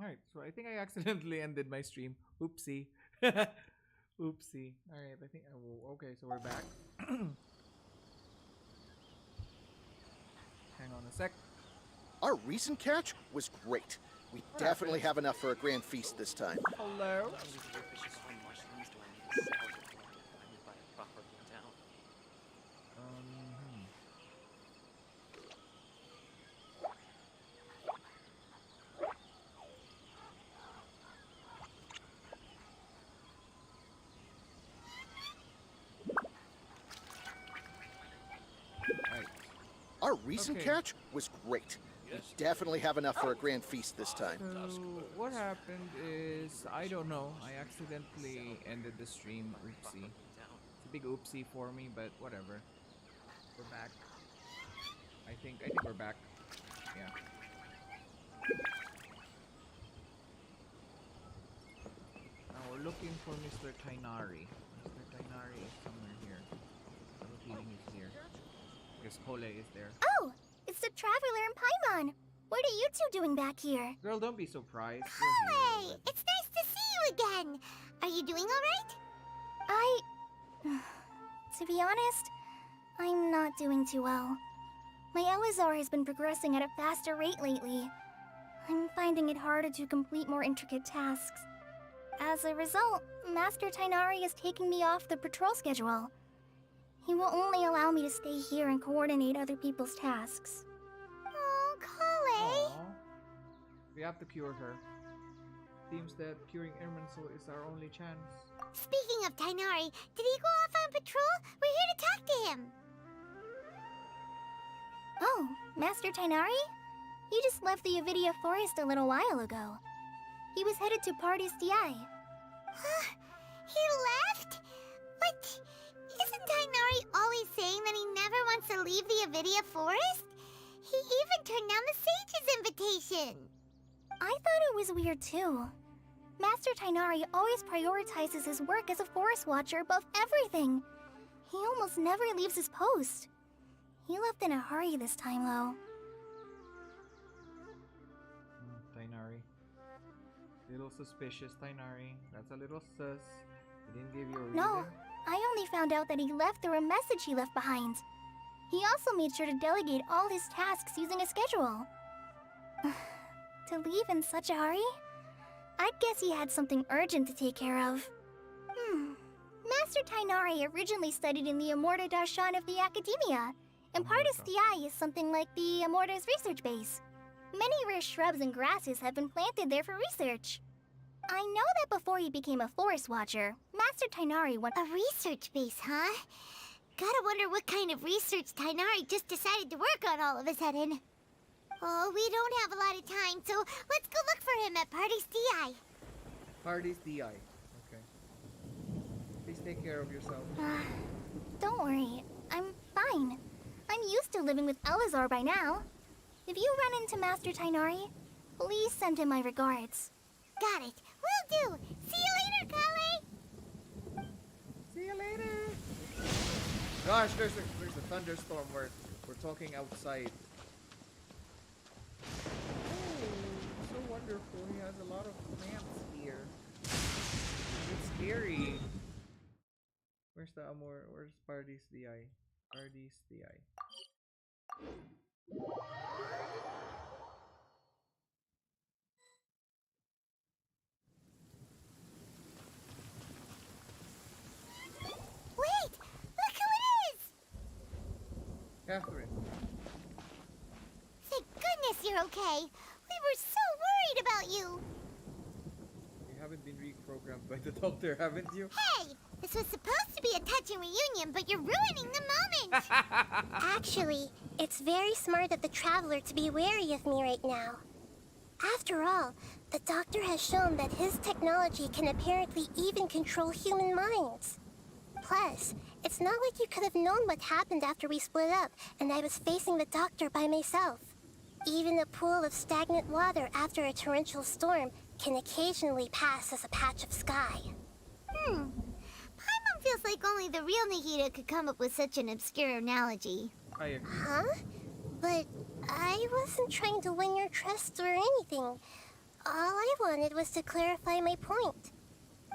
Alright, so I think I accidentally ended my stream. Oopsie. Oopsie. Alright, I think. Okay, so we're back. Hang on a sec. Our recent catch was great. We definitely have enough for a grand feast this time. Hello? Our recent catch was great. We definitely have enough for a grand feast this time. So what happened is, I don't know. I accidentally ended the stream. Oopsie. It's a big oopsie for me, but whatever. We're back. I think we're back. Yeah. Now we're looking for Mr. Tainari. Mr. Tainari is somewhere here. I have a feeling he's here. Because Kole is there. Oh! It's the Traveler and Paimon! What are you two doing back here? Girl, don't be surprised. Kole! It's nice to see you again! Are you doing alright? To be honest, I'm not doing too well. My Elazar has been progressing at a faster rate lately. I'm finding it harder to complete more intricate tasks. As a result, Master Tainari is taking me off the patrol schedule. He will only allow me to stay here and coordinate other people's tasks. Oh, Kole! Aww. We have to cure her. Seems that curing Irminsul is our only chance. Speaking of Tainari, did he go off on patrol? We're here to talk to him! Oh, Master Tainari? He just left the Avidia Forest a little while ago. He was headed to Party's DI. He left? But isn't Tainari always saying that he never wants to leave the Avidia Forest? He even turned down the Sage's invitation. I thought it was weird too. Master Tainari always prioritizes his work as a forest watcher above everything. He almost never leaves his post. He left in a hurry this time, though. Tainari. Little suspicious, Tainari. That's a little sus. He didn't give you a reason? No, I only found out that he left through a message he left behind. He also made sure to delegate all his tasks using a schedule. To leave in such a hurry? I'd guess he had something urgent to take care of. Master Tainari originally studied in the Amorta Darshan of the Academia, and Partis DI is something like the Amorta's research base. Many rare shrubs and grasses have been planted there for research. I know that before he became a forest watcher, Master Tainari went— A research base, huh? Gotta wonder what kind of research Tainari just decided to work on all of a sudden. Oh, we don't have a lot of time, so let's go look for him at Party's DI. Party's DI. Okay. Please take care of yourself. Don't worry, I'm fine. I'm used to living with Elazar by now. If you run into Master Tainari, please send him my regards. Got it. Will do. See you later, Kale. See you later. Gosh, there's a thunderstorm. We're talking outside. Oh, so wonderful. He has a lot of plants here. It's scary. Where's the Amor? Where's Party's DI? Party's DI. Wait! Look who it is! Catherine. Thank goodness you're okay. We were so worried about you. You haven't been reprogrammed by the doctor, haven't you? Hey! This was supposed to be a touching reunion, but you're ruining the moment! Actually, it's very smart of the Traveler to be wary of me right now. After all, the Doctor has shown that his technology can apparently even control human minds. Plus, it's not like you could have known what happened after we split up and I was facing the Doctor by myself. Even a pool of stagnant water after a torrential storm can occasionally pass as a patch of sky. Paimon feels like only the real Nahida could come up with such an obscure analogy. I agree. Huh? But I wasn't trying to win your trust or anything. All I wanted was to clarify my point.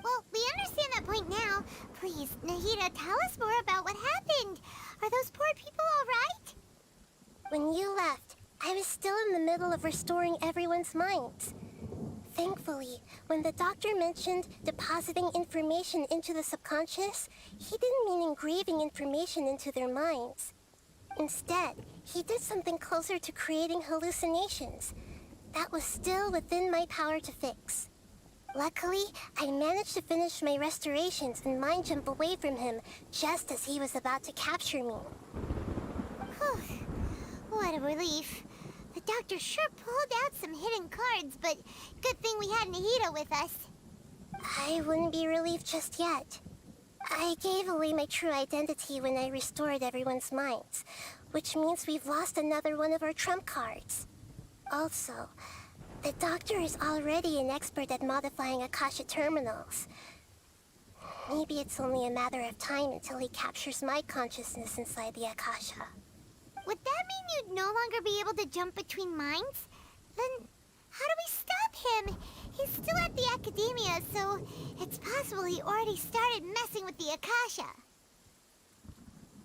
Well, we understand that point now. Please, Nahida, tell us more about what happened. Are those poor people all right? When you left, I was still in the middle of restoring everyone's minds. Thankfully, when the doctor mentioned depositing information into the subconscious, he didn't mean engraving information into their minds. Instead, he did something closer to creating hallucinations. That was still within my power to fix. Luckily, I managed to finish my restorations and mind jump away from him just as he was about to capture me. Whew. What a relief. The doctor sure pulled out some hidden cards, but good thing we had Nahida with us. I wouldn't be relieved just yet. I gave away my true identity when I restored everyone's minds, which means we've lost another one of our trump cards. Also, the doctor is already an expert at modifying Akasha terminals. Maybe it's only a matter of time until he captures my consciousness inside the Akasha. Would that mean you'd no longer be able to jump between minds? Then how do we stop him? He's still at the academia, so it's possible he already started messing with the Akasha.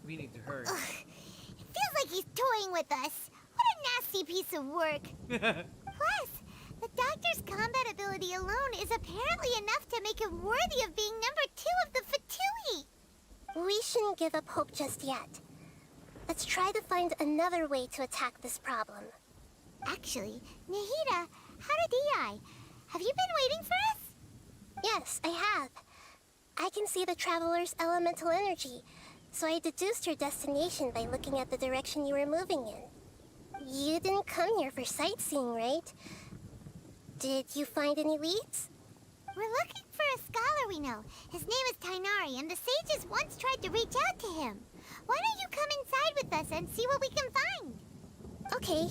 We need to hurry. Ugh. It feels like he's toying with us. What a nasty piece of work. Plus, the doctor's combat ability alone is apparently enough to make him worthy of being number 2 of the Fatui. We shouldn't give up hope just yet. Let's try to find another way to attack this problem. Actually, Nahida, how did Ei? Have you been waiting for us? Yes, I have. I can see the traveler's elemental energy, so I deduced your destination by looking at the direction you were moving in. You didn't come here for sightseeing, right? Did you find any leads? We're looking for a scholar we know. His name is Tainari, and the sages once tried to reach out to him. Why don't you come inside with us and see what we can find? Okay,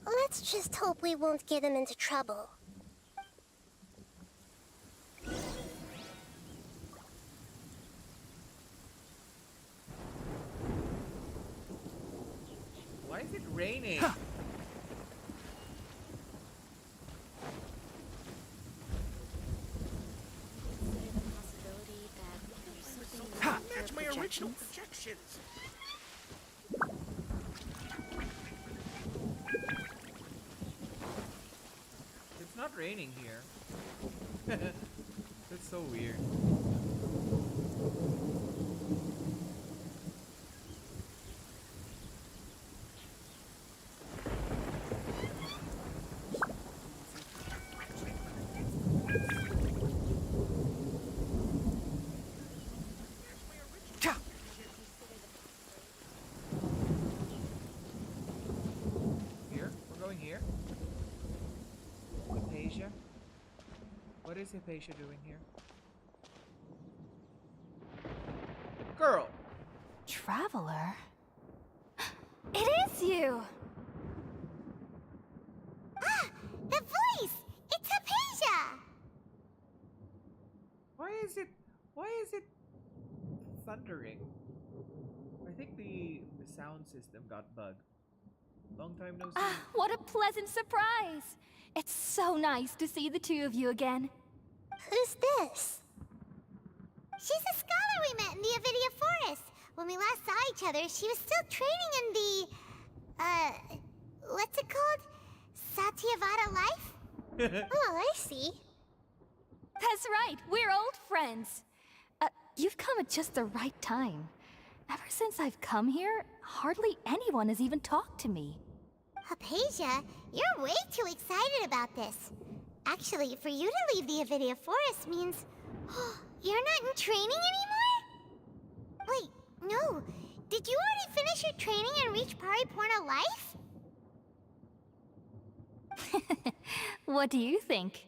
let's just hope we won't get him into trouble. Why is it raining? Match my original projections. It's not raining here. That's so weird. Here? We're going here? Hypatia? What is Hypatia doing here? Girl! Traveler? It is you! Ah! The voice! It's Hypatia! Why is it thundering? I think the sound system got bugged. Long time no see. Ah, what a pleasant surprise! It's so nice to see the two of you again. Who's this? She's a scholar we met in the Avidia Forest. When we last saw each other, she was still training in the, what's it called? Satyavada life? Oh, I see. That's right, we're old friends. You've come at just the right time. Ever since I've come here, hardly anyone has even talked to me. Hypatia, you're way too excited about this. Actually, for you to leave the Avidia Forest means you're not in training anymore? Wait, no. Did you already finish your training and reach Paripurna life? What do you think?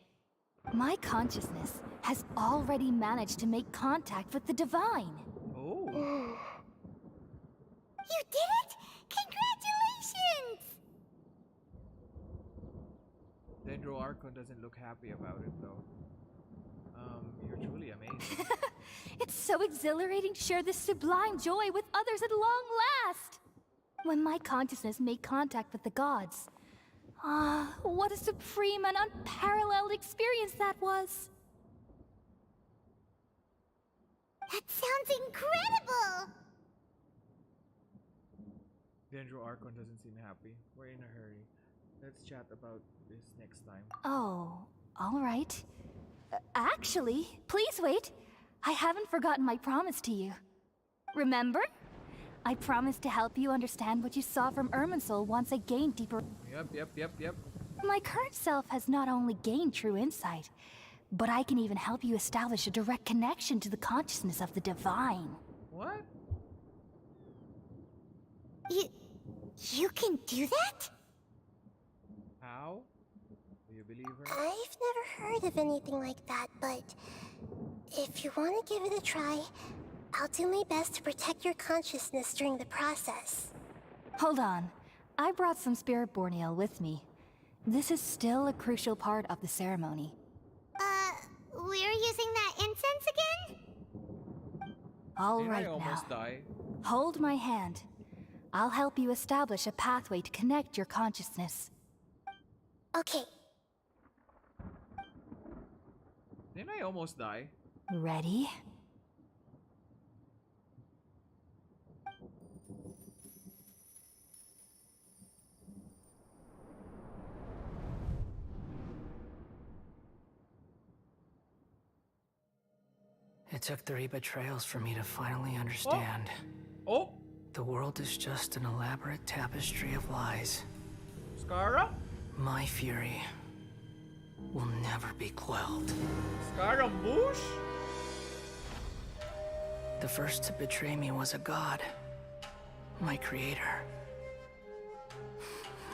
My consciousness has already managed to make contact with the divine. Oh. You did it! Congratulations! Dendro Archon doesn't look happy about it though. You're truly amazing. It's so exhilarating to share this sublime joy with others at long last! When my consciousness made contact with the gods, Ah, what a supreme and unparalleled experience that was! That sounds incredible! Dendro Archon doesn't seem happy. We're in a hurry. Let's chat about this next time. Oh, alright. Actually, please wait. I haven't forgotten my promise to you. Remember? I promised to help you understand what you saw from Irminsul once I gained deeper... Yep. My current self has not only gained true insight, but I can even help you establish a direct connection to the consciousness of the divine. What? You can do that? How? Do you believe her? I've never heard of anything like that, but if you want to give it a try, I'll do my best to protect your consciousness during the process. Hold on. I brought some spirit borneal with me. This is still a crucial part of the ceremony. We're using that incense again? All Didn't right I almost now. die? Hold my hand. I'll help you establish a pathway to connect your consciousness. Okay, Didn't I almost die? Ready? It took 3 betrayals for me to finally understand. Oh! The world is just an elaborate tapestry of lies. Skara? My fury will never be quelled. Scaramouche? The first to betray me was a god. My creator.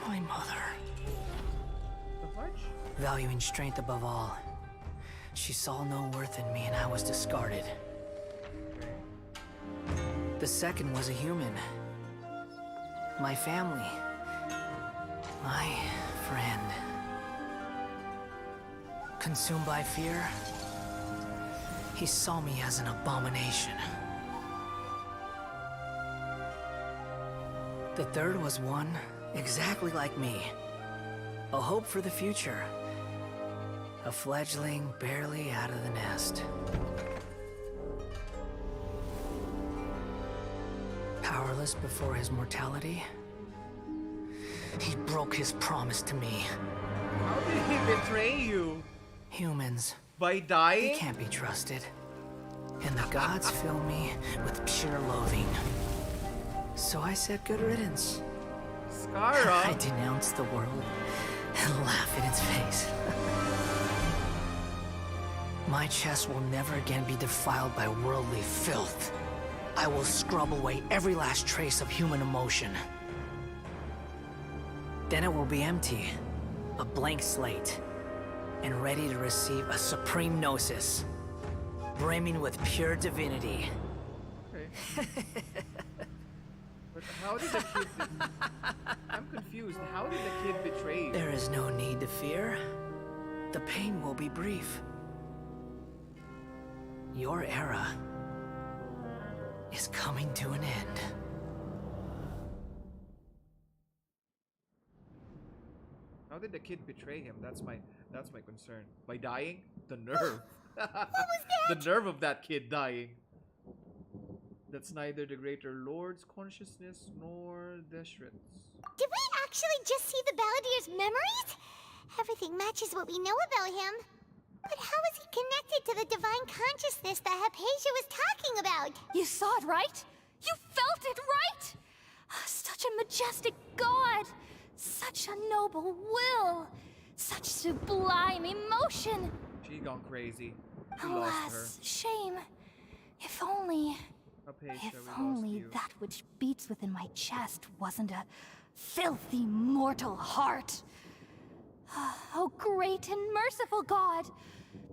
My mother. The fudge? Valuing strength above all. She saw no worth in me and I was discarded. The second was a human. My family. My friend. Consumed by fear, he saw me as an abomination. The third was one exactly like me. A hope for the future. A fledgling barely out of the nest. Powerless before his mortality, he broke his promise to me. How did he betray you? Humans, By they dying? can't be trusted. And the gods fill me with pure loathing. So I said good riddance. I Skara? denounce the world and laugh in its face. My chest will never again be defiled by worldly filth. I will scrub away every last trace of human emotion. Then it will be empty, a blank slate, and ready to receive a supreme gnosis, brimming with pure divinity. Okay. But how did the kid... I'm confused. How did the kid betray you? There is no need to fear. The pain will be brief. Your era is coming to an end. How did the kid betray him? That's my concern. By dying? The nerve. The nerve of that kid dying. That's neither the Greater Lord's consciousness nor Deshret's. Did we actually just see the Balladeer's memories? Everything matches what we know about him. But how is he connected to the divine consciousness that Hypatia was talking about? You saw it, right? You felt it, right? Such a majestic god! Such a noble will! Such sublime emotion! She gone crazy. We lost her. Alas, shame. If only... Hypatia, If we lost only you. that which beats within my chest wasn't a filthy mortal heart. Oh, great and merciful God!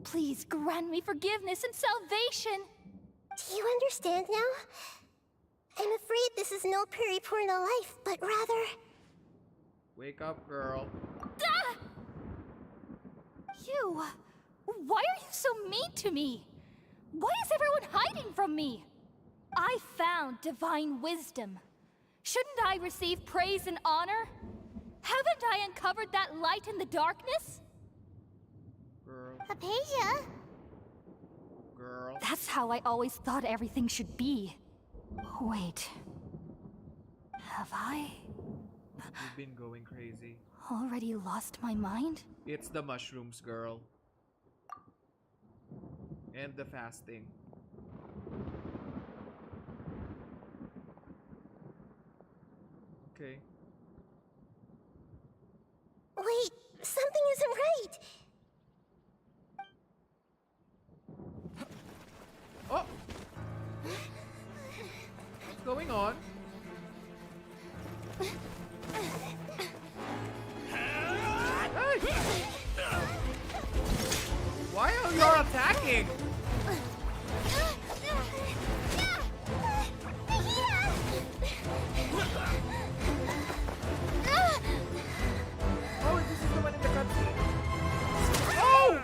Please grant me forgiveness and salvation! do you understand now? I'm afraid this is no periporno life, but rather... Wake up, girl. Ah! You... Why are you so mean to me? Why is everyone hiding from me? I found divine wisdom. Shouldn't I receive praise and honor? Haven't I uncovered that light in the darkness? Girl. Apasia? Girl. That's how I always thought everything should be. Wait. Have I You've been going crazy. already lost my mind? It's the mushrooms, girl. And the fasting. Okay. Wait, something isn't right. Oh! What's going on? Hey! Why are you all attacking? Oh, this is the one in the cutscene. Oh!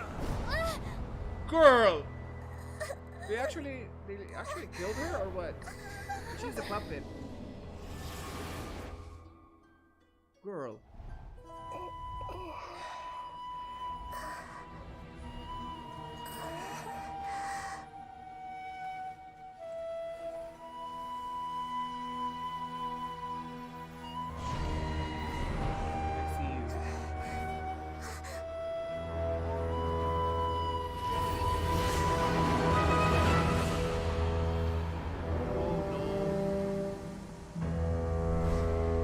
Girl! They actually killed her or what? She's a puppet. Girl. I see you. Oh no.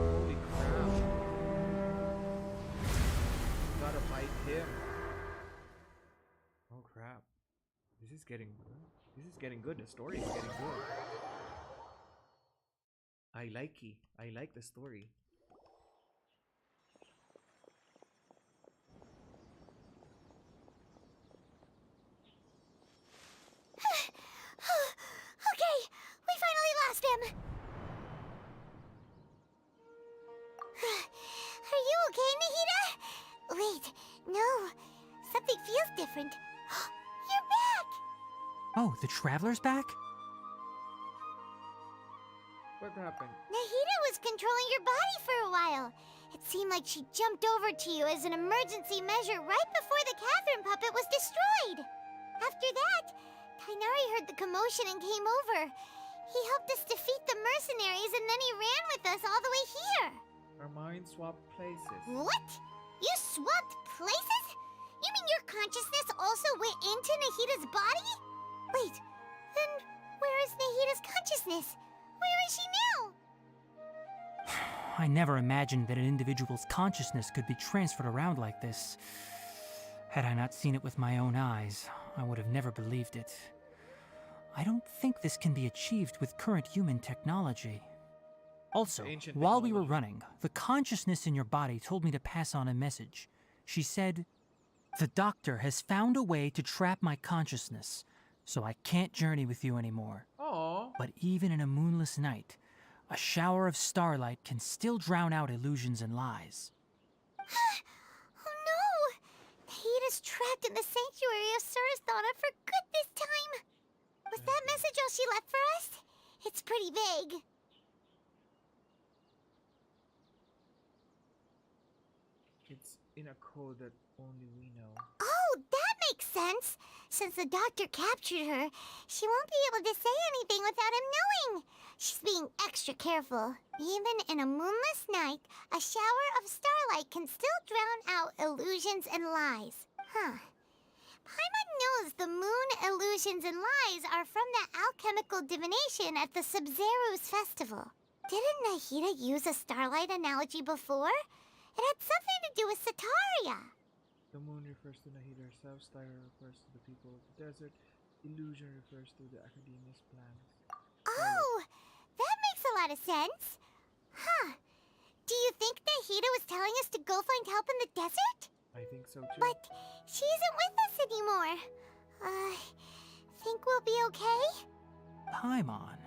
Holy crap. Gotta fight him. Oh crap. This is getting good. This is getting good. The story is getting good. I like the story. Okay, we finally lost him. Are you okay, Nahida? Wait, no. Something feels different. You're back! Oh, the Traveler's back? What happened? Nahida was controlling your body for a while. It seemed like she jumped over to you as an emergency measure right before the Catherine puppet was destroyed. After that, Tainari heard the commotion and came over. He helped us defeat the mercenaries and then he ran with us all the way here. Our minds swapped places. What? You swapped places? You mean your consciousness also went into Nahida's body? Wait, then where is Nahida's consciousness? Where is she now? I never imagined that an individual's consciousness could be transferred around like this. Had I not seen it with my own eyes, I would have never believed it. I don't think this can be achieved with current human technology. Also, Ancient while we were technology. running, the consciousness in your body told me to pass on a message. She said, "The doctor has found a way to trap my consciousness, so I can't journey with you anymore. Oh. But even in a moonless night, a shower of starlight can still drown out illusions and lies." Oh no! Nahida's trapped in the sanctuary of Surasthana for good this time. Was that message all she left for us? It's pretty vague. It's in a code that only we know. Oh, that makes sense. Since the doctor captured her, she won't be able to say anything without him knowing. She's being extra careful. Even in a moonless night, a shower of starlight can still drown out illusions and lies. Huh. Paimon knows the moon illusions and lies are from that alchemical divination at the Sub-Zero's festival. Didn't Nahida use a starlight analogy before? It had something to do with Sataria. The moon refers to Nahida herself, Styra refers to the people of the desert, illusion refers to the Academia's plans. Oh, that makes a lot of sense. Huh. Do you think Nahida was telling us to go find help in the desert? I think so too. But she isn't with us anymore. Think we'll be okay? Paimon,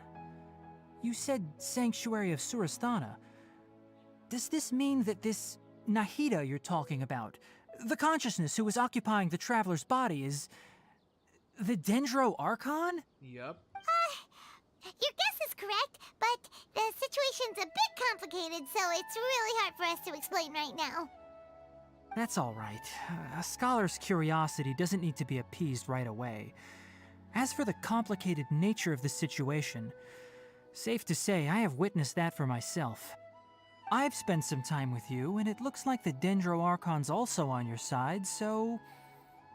you said Sanctuary of Surasthana. Does this mean that this Nahida you're talking about, the consciousness who was occupying the Traveler's body, is the Dendro Archon? Yup. Your guess is correct, but the situation situation's a bit complicated, so it's really hard for us to explain right now. That's all right. A scholar's curiosity doesn't need to be appeased right away. As for the complicated nature of the situation, safe to say I have witnessed that for myself. I've spent some time with you, and it looks like the Dendro Archon's also on your side, so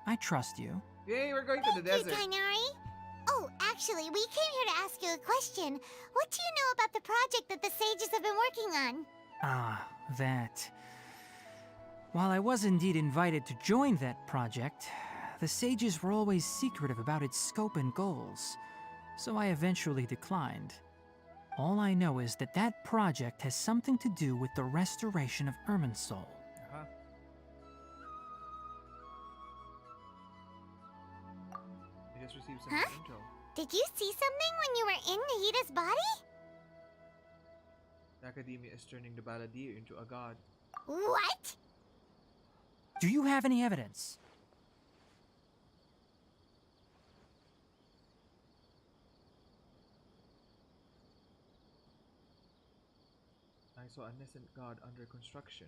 I trust you. Yay, we're going to the Thank desert. you, Tainari. Oh, actually, we came here to ask you a question. What do you know about the project that the sages have been working on? Ah, that. While I was indeed invited to join that project, the sages were always secretive about its scope and goals, so I eventually declined. All I know is that that project has something to do with the restoration of Irminsul. Uh-huh. I just received some Huh? intel. Did you see something when you were in Nahida's body? The Academia is turning the Balladeer into a god. What? Do you have any evidence? I saw a nascent god under construction.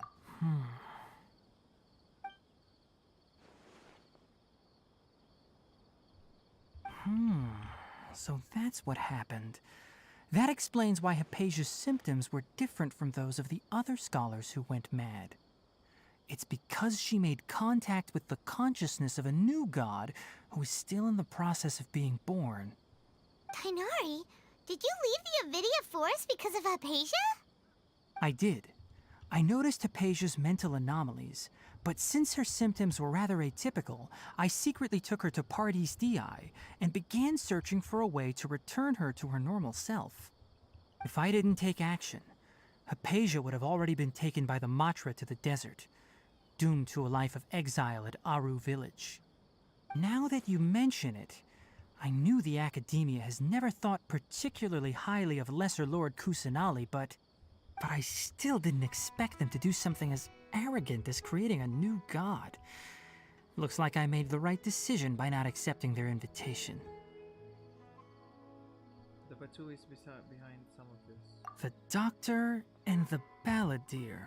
So that's what happened. That explains why Hypatia's symptoms were different from those of the other scholars who went mad. It's because she made contact with the consciousness of a new god who is still in the process of being born. Tainari, did you leave the Avidia Forest because of Hypatia? I did. I noticed Hypatia's mental anomalies, but since her symptoms were rather atypical, I secretly took her to Pardes Dii and began searching for a way to return her to her normal self. If I didn't take action, Hypatia would have already been taken by the Matra to the desert, doomed to a life of exile at Aru village. Now that you mention it, I knew the Academia has never thought particularly highly of Lesser Lord Kusanali, but I still didn't expect them to do something as arrogant as creating a new god. Looks like I made the right decision by not accepting their invitation. The Batu is behind some of this. The Doctor and the Balladeer.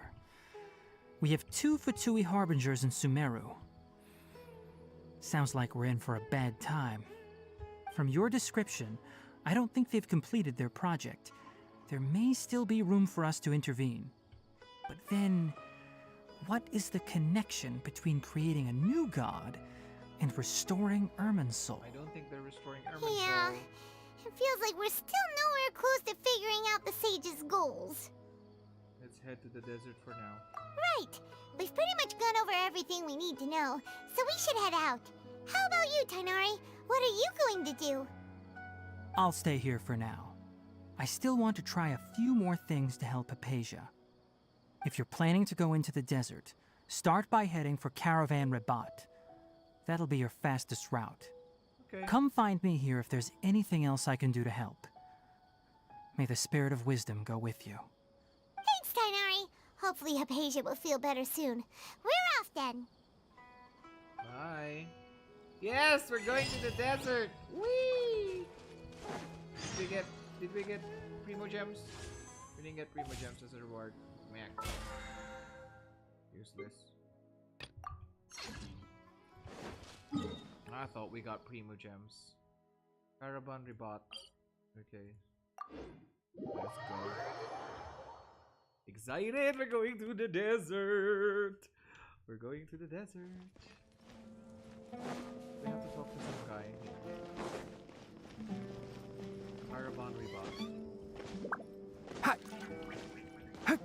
We have 2 Fatui Harbingers in Sumeru. Sounds like we're in for a bad time. From your description, I don't think they've completed their project. There may still be room for us to intervene. But then, what is the connection between creating a new god and restoring Irminsul? I don't think they're restoring Irminsul. Yeah, it feels like we're still nowhere close to figuring out the sage's goals. Let's head to the desert for now. Right. We've pretty much gone over everything we need to know, so we should head out. How about you, Tainari? What are you going to do? I'll stay here for now. I still want to try a few more things to help Hypatia. If you're planning to go into the desert, start by heading for Caravan Rabat. That'll be your fastest route. Okay. Come find me here if there's anything else I can do to help. May the spirit of wisdom go with you. Thanks, Tainari. Hopefully Hypatia will feel better soon. We're off then. Bye. Yes, we're going to the desert. Whee! Did we get Primo Gems? We didn't get Primo Gems as a reward. Meh. Useless. I thought we got Primo Gems. Caravan Rabat. Okay. Let's go. Excited! We're going to the desert! We're going to the desert. We have to talk to some guy. Caravan Rabat. Ha! Ha!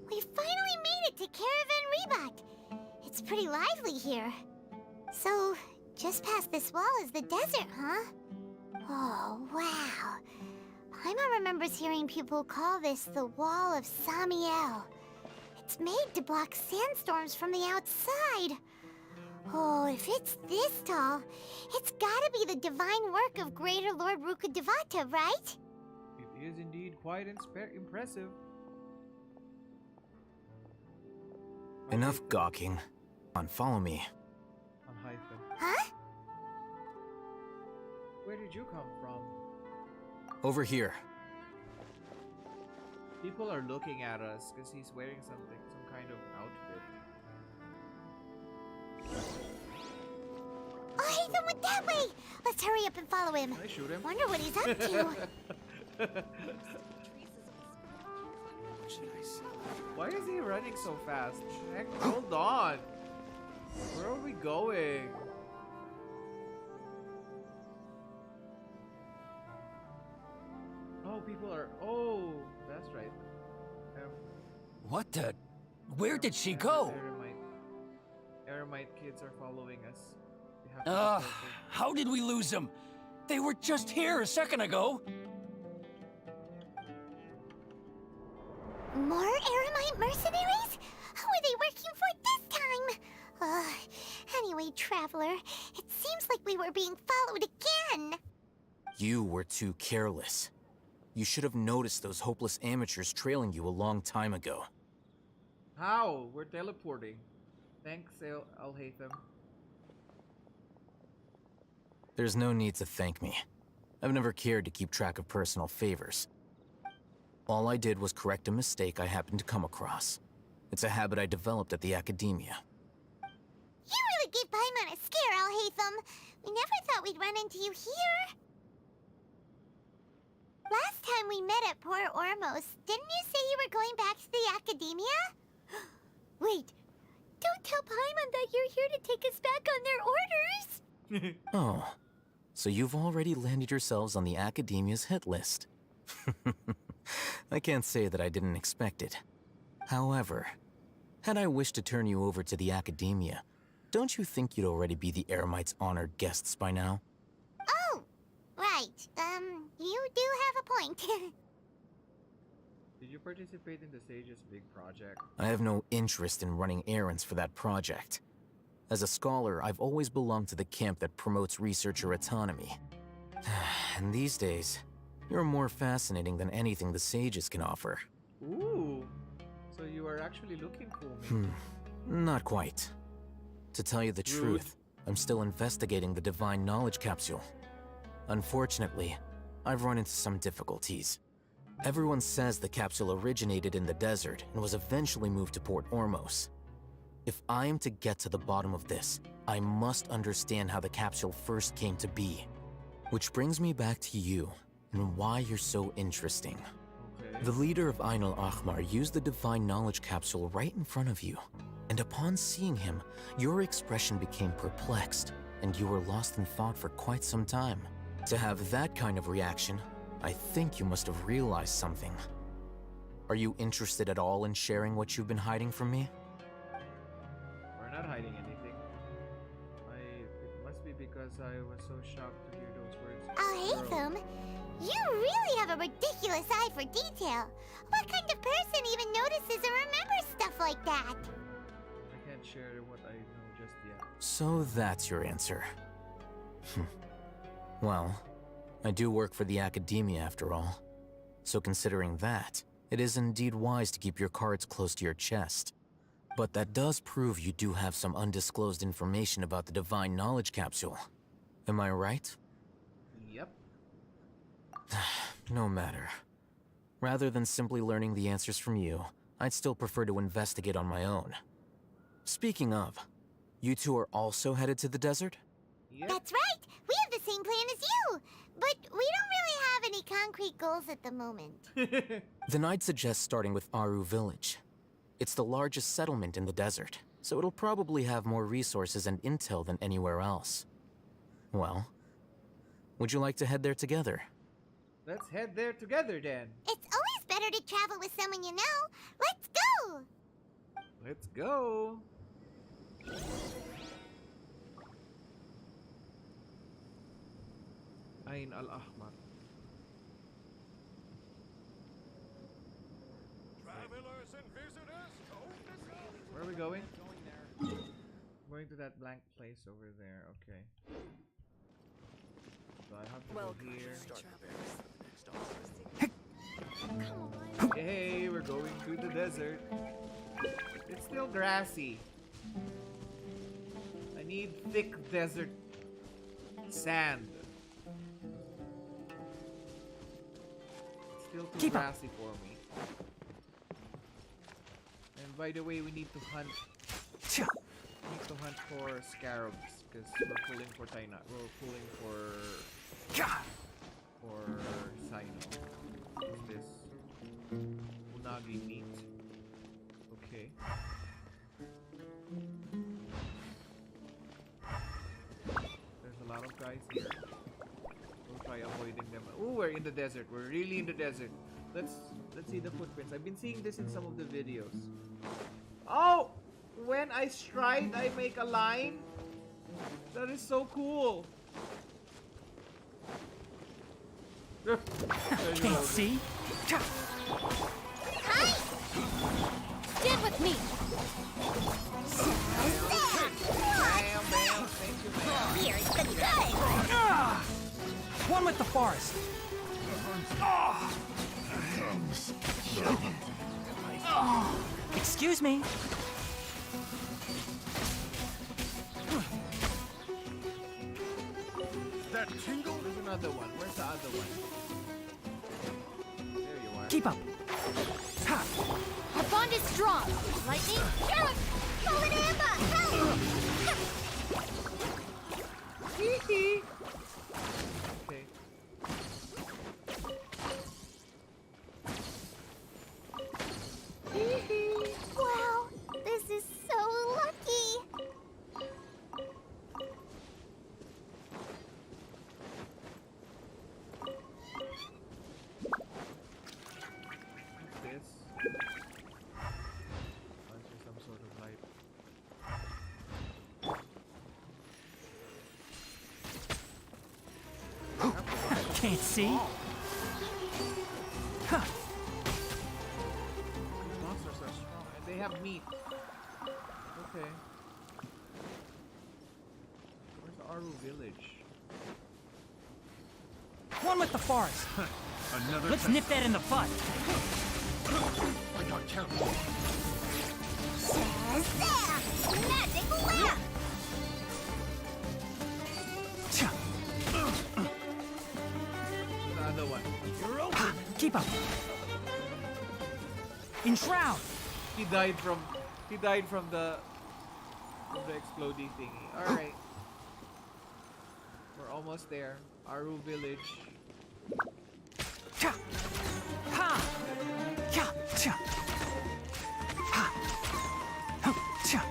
We finally made it to Caravan Rabat. It's pretty lively here. So, just past this wall is the desert, huh? Oh, wow. Paimon remembers hearing people call this the Wall of Samiel. It's made to block sandstorms from the outside. Oh, if it's this tall, it's gotta be the divine work of Greater Lord Rukkhadevata, right? It is indeed quite impressive. Enough gawking. On, follow me. Where did you come from? Over here. People are looking at us because he's wearing something, some kind of outfit. Oh, Hatham went that way! Let's hurry up and follow him. Can I shoot him? Wonder what he's up to. Why is he running so fast? Heck, hold on. Where are we going? Oh, people are. Oh, that's right. What the? Where did she go? Eremite kids are following us. We have to be Ugh, careful. how did we lose them? They were just here a second ago. More Eremite mercenaries? Who are they working for this time? Anyway, Traveler, it seems like we were being followed again. You were too careless. You should have noticed those hopeless amateurs trailing you a long time ago. How? We're teleporting. Thanks, I'll hate them. There's no need to thank me. I've never cared to keep track of personal favors. All I did was correct a mistake I happened to come across. It's a habit I developed at the academia. You really gave Paimon a scare, Alhaitham. We never thought we'd run into you here. Last time we met at Port Ormos, didn't you say you were going back to the academia? Wait, don't tell Paimon that you're here to take us back on their orders. Oh, so you've already landed yourselves on the academia's hit list. I can't say that I didn't expect it. However, had I wished to turn you over to the academia, don't you think you'd already be the Eremites' honored guests by now? Oh, right. You do have a point. Did you participate in the Sage's big project? I have no interest in running errands for that project. As a scholar, I've always belonged to the camp that promotes researcher autonomy. And these days, you're more fascinating than anything the Sages can offer. Ooh, so you are actually looking for me. Not quite. To tell you the truth, I'm still investigating the Divine Knowledge Capsule. Unfortunately, I've run into some difficulties. Everyone says the capsule originated in the desert and was eventually moved to Port Ormos. If I am to get to the bottom of this, I must understand how the capsule first came to be. Which brings me back to you, and why you're so interesting. Okay. The leader of Ain al-Ahmar used the Divine Knowledge Capsule right in front of you, and upon seeing him, your expression became perplexed, and you were lost in thought for quite some time. To have that kind of reaction, I think you must have realized something. Are you interested at all in sharing what you've been hiding from me? We're not hiding anything. It must be because I was so shocked to hear those words. Alhaitham, you really have a ridiculous eye for detail. What kind of person even notices or remembers stuff like that? I can't share what I know just yet. So that's your answer. Well, I do work for the academia after all. So considering that, it is indeed wise to keep your cards close to your chest. But that does prove you do have some undisclosed information about the Divine Knowledge Capsule. Am I right? Yep. No matter. Rather than simply learning the answers from you, I'd still prefer to investigate on my own. Speaking of, you two are also headed to the desert? Yep. That's right. We have the same plan as you. But we don't really have any concrete goals at the moment. Then I'd suggest starting with Aru Village. It's the largest settlement in the desert, so it'll probably have more resources and intel than anywhere else. Well, would you like to head there together? Let's head there together then. It's always better to travel with someone you know. Let's go! Let's go. Ain al-Ahmar. Travelers and visitors, Where are we going? Going to that blank place over there. Okay. So I have to go here. Hey, we're going through the desert. It's still grassy. I need thick desert sand. Still too Keep up. grassy for me. And by the way, we need to hunt. Tcha. We need to hunt for scarabs because we're pulling for Taina. We're pulling for Gah. Sino. What's this? Unagi meat. Okay. There's a lot of guys here. We'll try avoiding them. Oh, we're in the desert. We're really in the desert. Let's see the footprints. I've been seeing this in some of the videos. Oh! When I stride, I make a line? That is so cool. Can't see? Stand with me! Bam, bam. Thank you, bam. Here's the good. Ah! One with the forest. Excuse me. That tingle? There's another one. Where's the other one? There you are. Keep up. Ha! Our bond is strong! Lightning, carrot! Golden Amber, help! Okay. Wow, this is so lucky. What's this? Oh, is there some sort of light? Can't see? Huh. These monsters are strong and they have meat. Okay. Where's the Aru village? One with the forest. Another Let's nip that in the butt. I got careful. Shazam! Magic lamp! Tcha. The other one. Keep up. Enshroud. He died from the exploding thingy. Alright. We're almost there. Aru village. Cha. Ha. Cha. Cha. Ha. Huh. Cha.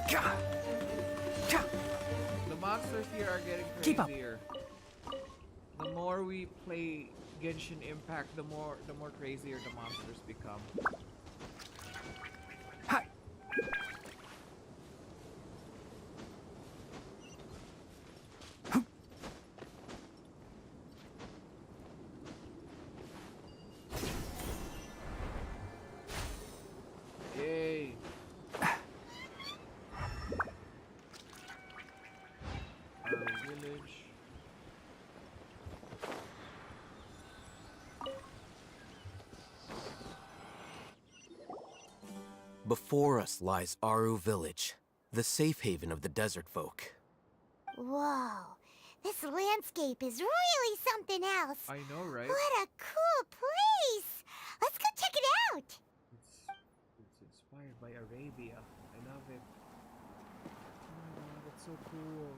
Cha. Cha. The monsters here are getting Keep up. crazier. The more we play Genshin Impact, the more crazier the monsters become. Ha. Yay! Aru village. Before us lies Aru Village, the safe haven of the desert folk. Whoa, this landscape is really something else. I know, right? What a cool place! Let's go check it out! It's inspired by Arabia. I love it. Oh, that's so cool.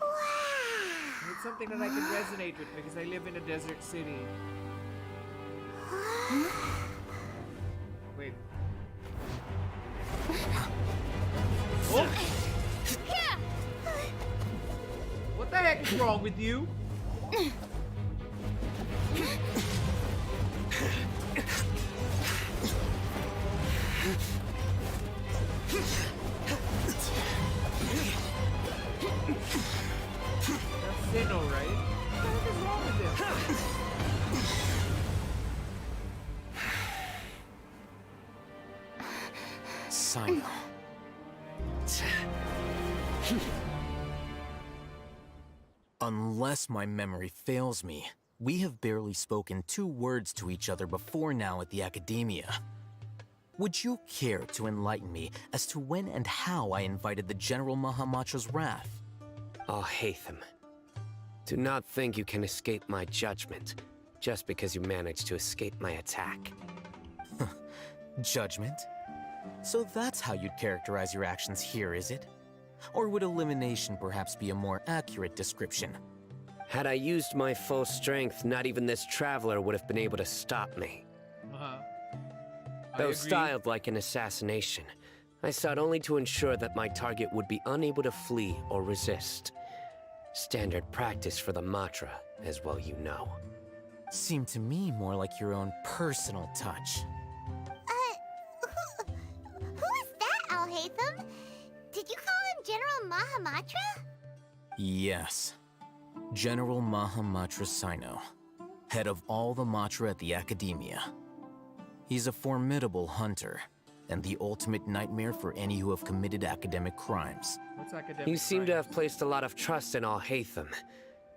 Wow! And it's something that I can resonate with because I live in a desert city. Wait. Oh! What the heck is wrong with you? That's Sinnoh, right? What the heck is wrong with him? Sino. Unless my memory fails me, we have barely spoken 2 words to each other before now at the Academia. Would you care to enlighten me as to when and how I invited the General Mahamatra's wrath? Oh, Hatham. Do not think you can escape my judgment, just because you managed to escape my attack. Judgment? So that's how you'd characterize your actions here, is it? Or would elimination perhaps be a more accurate description? Had I used my full strength, not even this traveler would have been able to stop me. Though styled like an assassination, I sought only to ensure that my target would be unable to flee or resist. Standard practice for the Matra, as well you know. Seemed to me more like your own personal touch. Who is that, Alhaitham? Did you call him General Mahamatra? Yes. General Mahamatra Sino, head of all the Matra at the Academia. He's a formidable hunter, and the ultimate nightmare for any who have committed academic crimes. What's academic You seem to crimes? have placed a lot of trust in Alhaitham,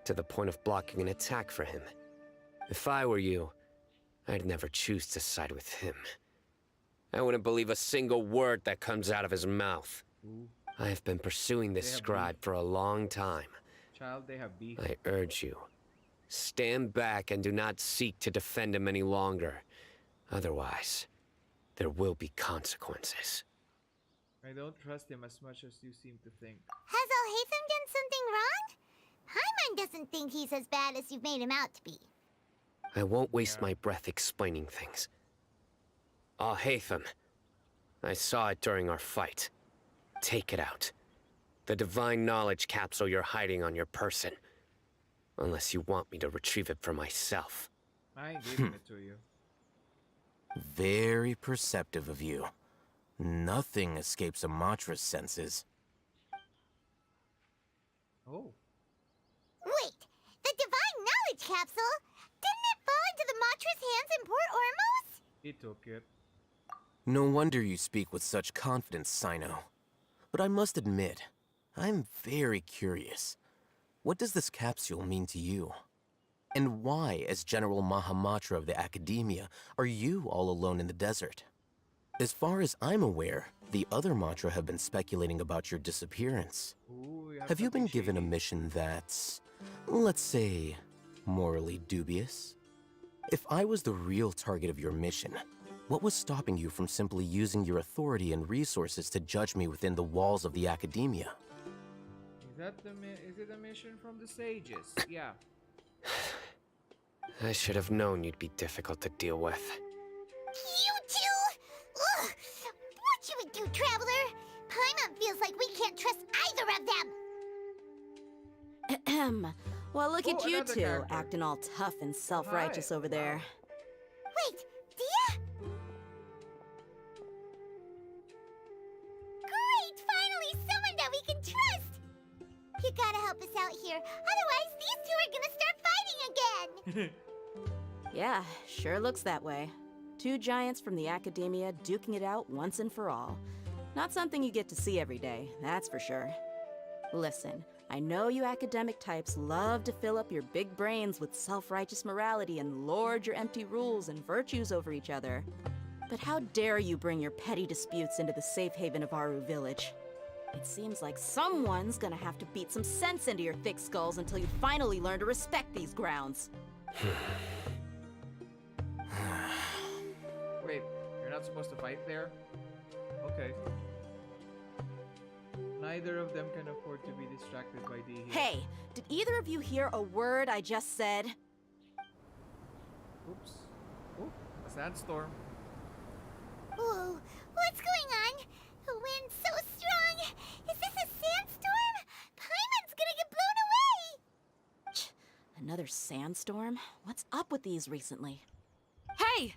to the point of blocking an attack for him. If I were you, I'd never choose to side with him. I wouldn't believe a single word that comes out of his mouth. Ooh, I have been pursuing this They have scribe for a long time. child, they have beef. I urge you, stand back and do not seek to defend him any longer. Otherwise, there will be consequences. I don't trust him as much as you seem to think. Has Alhaitham done something wrong? Paimon doesn't think he's as bad as you've made him out to be. I won't waste my breath explaining things. Alhaitham, I saw it during our fight. Take it out. The divine knowledge capsule you're hiding on your person. Unless you want me to retrieve it for myself. I ain't giving it to you. Very perceptive of you. Nothing escapes a Matra's senses. Oh, Wait, the divine knowledge capsule? Didn't it fall into the Matra's hands in Port Ormos? he took it. No wonder you speak with such confidence, Sino. But I must admit, I'm very curious. What does this capsule mean to you? And why, as General Mahamatra of the Academia, are you all alone in the desert? As far as I'm aware, the other Matra have been speculating about your disappearance. Ooh, Have you been something given a shady. mission that's, let's say, morally dubious? If I was the real target of your mission, what was stopping you from simply using your authority and resources to judge me within the walls of the Academia? Is it a mission from the sages? Yeah. I should have known you'd be difficult to deal with. You two? Ugh! What should we do, Traveler? Paimon feels like we can't trust either of them. Ahem. Well, look at Oh, you another two, character. acting all tough and self-righteous Hi. over there. Wait, Dia? Great! Finally, someone that we can trust! You gotta help us out here, otherwise these two are gonna start fighting again! Yeah, sure looks that way. Two giants from the Academia duking it out once and for all. Not something you get to see every day, that's for sure. Listen, I know you academic types love to fill up your big brains with self-righteous morality and lord your empty rules and virtues over each other. But how dare you bring your petty disputes into the safe haven of Aru Village? It seems like someone's gonna have to beat some sense into your thick skulls until you finally learn to respect these grounds. Wait, you're not supposed to fight there? Okay. Neither of them can afford to be distracted by the heat. Hey, did either of you hear a word I just said? Oops. Oh, a sandstorm. Whoa, what's going on? The wind's so strong! Is this a sandstorm? Paimon's gonna get blown away! Another sandstorm? What's up with these recently? Hey!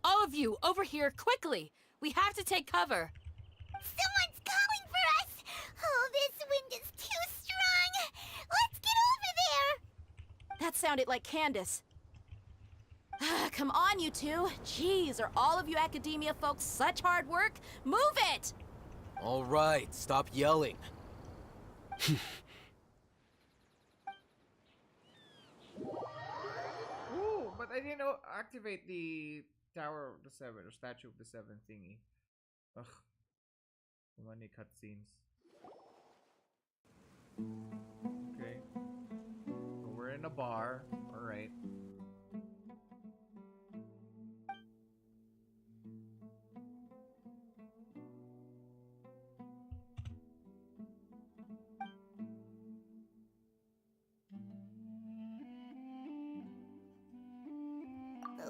All of you, over here, quickly! We have to take cover! Someone's calling for us! Oh, this wind is too strong! Let's get over there! That sounded like Candace. Come on, you two. Jeez, are all of you Academia folks such hard work? Move it! All right, stop yelling. Ooh, but I didn't activate the Tower of the Seven or Statue of the Seven thingy. Ugh. So many cutscenes. Okay. in a bar. Alright.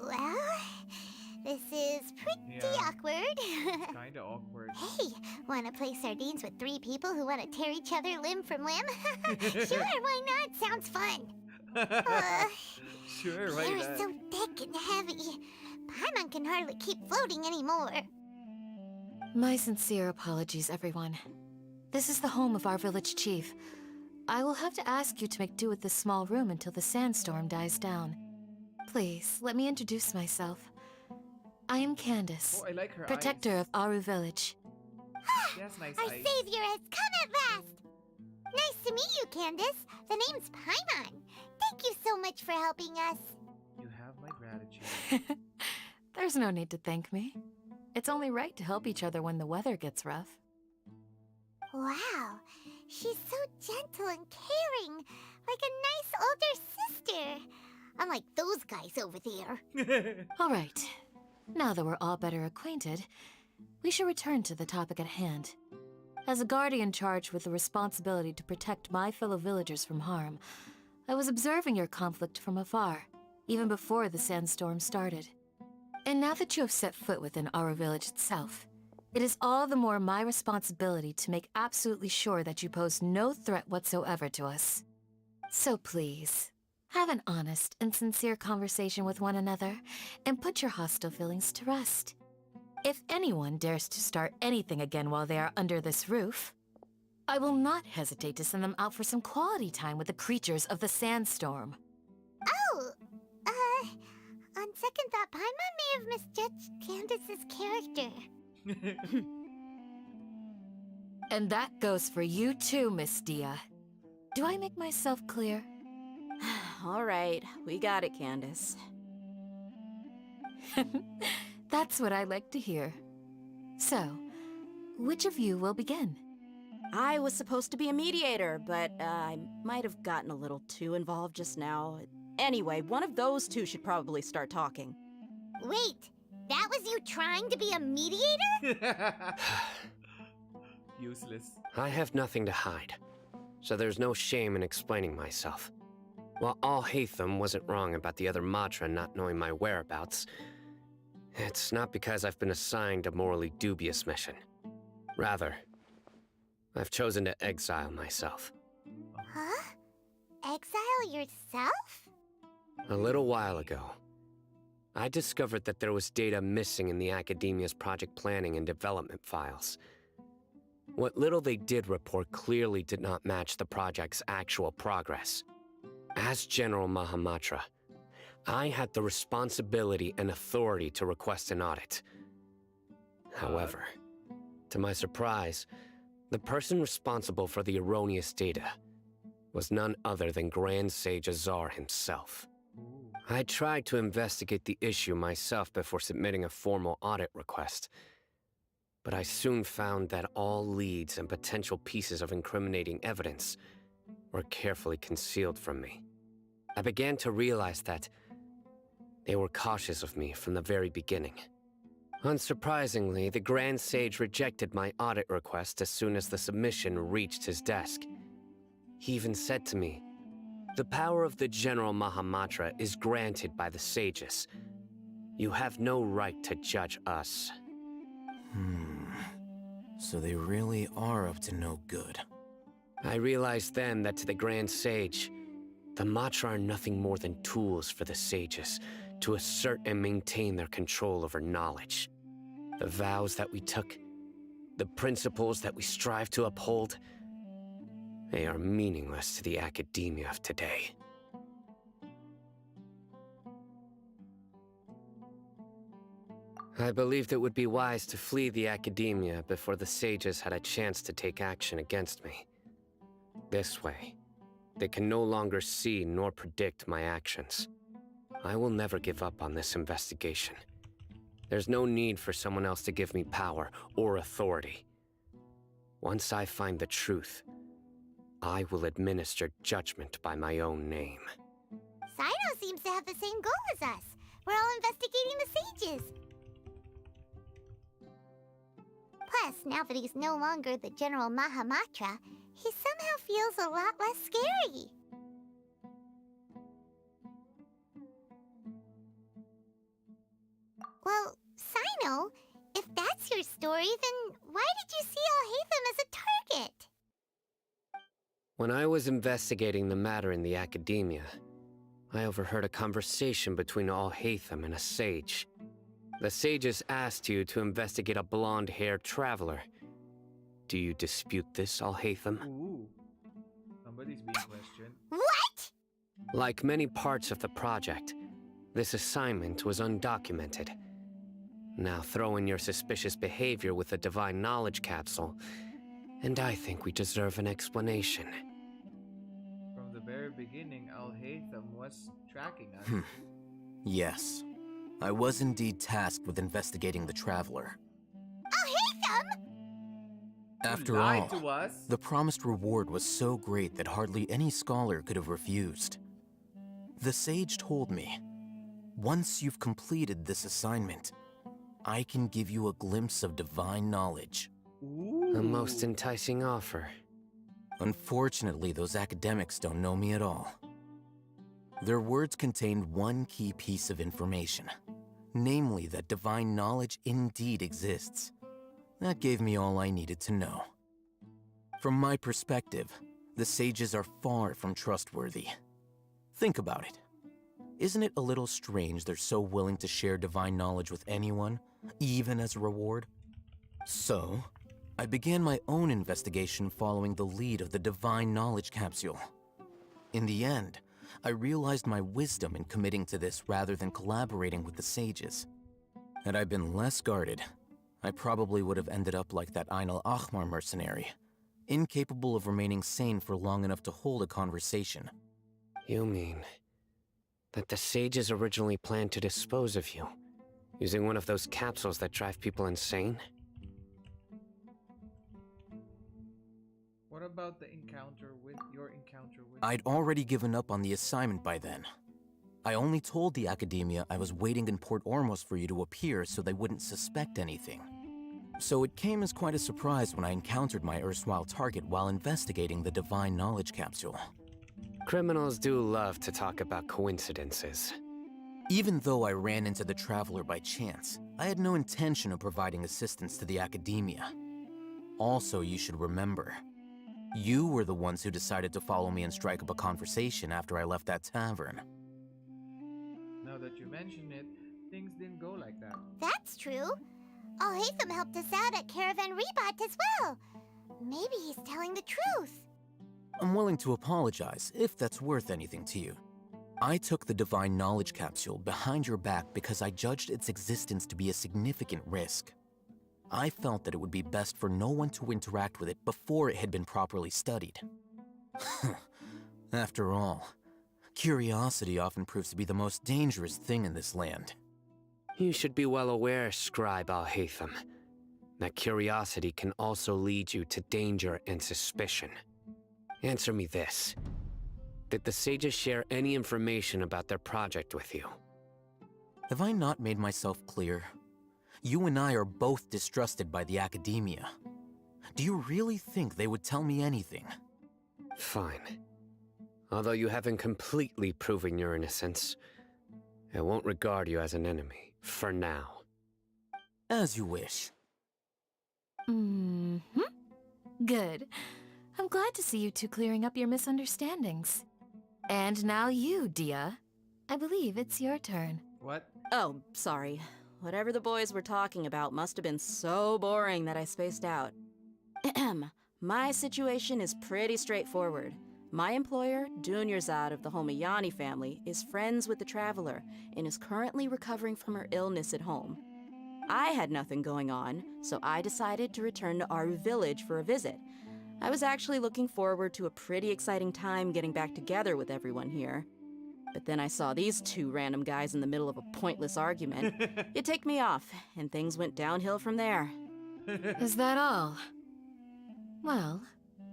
Well, this is pretty Yeah. awkward. Kinda awkward. Hey, want to play sardines with 3 people who want to tear each other limb from limb? Sure, why not? Sounds fun. Sure, why They're not? so thick and heavy. Paimon can hardly keep floating anymore. My sincere apologies, everyone. This is the home of our village chief. I will have to ask you to make do with this small room until the sandstorm dies down. Please, let me introduce myself. I am Candace, Oh, I like her protector eyes. of Aru Village. She has nice Our eyes. savior has come at last! Nice to meet you, Candace. The name's Paimon. Thank you so much for helping us. You have my gratitude. There's no need to thank me. It's only right to help each other when the weather gets rough. Wow, she's so gentle and caring, like a nice older sister. Unlike those guys over there. All right. Now that we're all better acquainted, we should return to the topic at hand. As a guardian charged with the responsibility to protect my fellow villagers from harm, I was observing your conflict from afar, even before the sandstorm started. And now that you have set foot within our village itself, it is all the more my responsibility to make absolutely sure that you pose no threat whatsoever to us. So please, have an honest and sincere conversation with one another, and put your hostile feelings to rest. If anyone dares to start anything again while they are under this roof, I will not hesitate to send them out for some quality time with the creatures of the sandstorm. Oh, on second thought, Paimon may have misjudged Candace's character. And that goes for you too, Miss Dia. Do I make myself clear? All right, we got it, Candace. That's what I like to hear. So, which of you will begin? I was supposed to be a mediator, but I might have gotten a little too involved just now. Anyway, one of those two should probably start talking. Wait, that was you trying to be a mediator? Useless. I have nothing to hide, so there's no shame in explaining myself. While Al-Haytham wasn't wrong about the other Matra not knowing my whereabouts, it's not because I've been assigned a morally dubious mission. Rather, I've chosen to exile myself. Huh? Exile yourself? A little while ago, I discovered that there was data missing in the Academia's project planning and development files. What little they did report clearly did not match the project's actual progress. As General Mahamatra, I had the responsibility and authority to request an audit. However, to my surprise, the person responsible for the erroneous data was none other than Grand Sage Azar himself. I tried to investigate the issue myself before submitting a formal audit request, but I soon found that all leads and potential pieces of incriminating evidence were carefully concealed from me. I began to realize that they were cautious of me from the very beginning. Unsurprisingly, the Grand Sage rejected my audit request as soon as the submission reached his desk. He even said to me, "The power of the General Mahamatra is granted by the sages. You have no right to judge us." So they really are up to no good. I realized then that to the Grand Sage, the Matra are nothing more than tools for the sages to assert and maintain their control over knowledge. The vows that we took, the principles that we strive to uphold, they are meaningless to the academia of today. I believed it would be wise to flee the academia before the sages had a chance to take action against me. This way, they can no longer see nor predict my actions. I will never give up on this investigation. There's no need for someone else to give me power or authority. Once I find the truth, I will administer judgment by my own name. Sino seems to have the same goal as us. We're all investigating the sages. Plus, now that he's no longer the General Mahamatra, he somehow feels a lot less scary. Well, Sino, if that's your story, then why did you see Alhaitham as a target? When I was investigating the matter in the academia, I overheard a conversation between Alhaitham and a sage. The sages asked you to investigate a blonde-haired traveler. Do you dispute this, Alhaitham? Ooh. Somebody's being questioned. What? Like many parts of the project, this assignment was undocumented. Now throw in your suspicious behavior with the Divine Knowledge Capsule, and I think we deserve an explanation. From the very beginning, Alhaitham was tracking us. Yes. I was indeed tasked with investigating the Traveler. Alhaitham! After lied all, to us? the promised reward was so great that hardly any scholar could have refused. The sage told me, once you've completed this assignment, I can give you a glimpse of divine knowledge. Ooh. A most enticing offer. Unfortunately, those academics don't know me at all. Their words contained one key piece of information, namely that divine knowledge indeed exists. That gave me all I needed to know. From my perspective, the sages are far from trustworthy. Think about it. Isn't it a little strange they're so willing to share divine knowledge with anyone, even as a reward? So, I began my own investigation following the lead of the Divine Knowledge Capsule. In the end, I realized my wisdom in committing to this rather than collaborating with the sages. Had I been less guarded, I probably would have ended up like that Ain al-Ahmar mercenary, incapable of remaining sane for long enough to hold a conversation. You mean that the sages originally planned to dispose of you, using one of those capsules that drive people insane? What about your encounter with? I'd already given up on the assignment by then. I only told the Academia I was waiting in Port Ormos for you to appear so they wouldn't suspect anything. So it came as quite a surprise when I encountered my erstwhile target while investigating the Divine Knowledge Capsule. Criminals do love to talk about coincidences. Even though I ran into the Traveler by chance, I had no intention of providing assistance to the Academia. Also, you should remember, you were the ones who decided to follow me and strike up a conversation after I left that tavern. Now that you mention it, things didn't go like that. That's true. Alhaitham helped us out at Caravan Rebat as well. Maybe he's telling the truth. I'm willing to apologize, if that's worth anything to you. I took the Divine Knowledge Capsule behind your back because I judged its existence to be a significant risk. I felt that it would be best for no one to interact with it before it had been properly studied. After all, curiosity often proves to be the most dangerous thing in this land. You should be well aware, Scribe Alhaitham, that curiosity can also lead you to danger and suspicion. Answer me this. Did the sages share any information about their project with you? Have I not made myself clear? You and I are both distrusted by the Academia. Do you really think they would tell me anything? Fine. Although you haven't completely proven your innocence, I won't regard you as an enemy, for now. As you wish. Good. I'm glad to see you two clearing up your misunderstandings. And now you, Dia. I believe it's your turn. What? Oh, sorry. Whatever the boys were talking about must have been so boring that I spaced out. My situation is pretty straightforward. My employer, Dunyarzad of the Homayani family, is friends with the Traveler and is currently recovering from her illness at home. I had nothing going on, so I decided to return to Aru village for a visit. I was actually looking forward to a pretty exciting time getting back together with everyone here. But then I saw these two random guys in the middle of a pointless argument. It ticked me off, and things went downhill from there. Is that all? Well,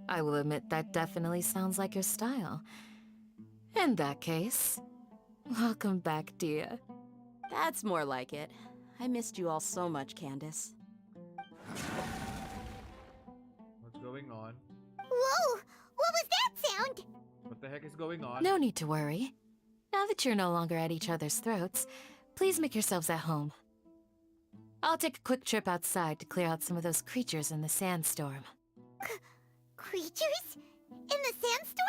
I will admit that definitely sounds like your style. In that case, Welcome back, Dia. That's more like it. I missed you all so much, Candace. What's going on? Whoa! What was that sound? What the heck is going on? No need to worry. Now that you're no longer at each other's throats, please make yourselves at home. I'll take a quick trip outside to clear out some of those creatures in the sandstorm. Creatures? In the sandstorm?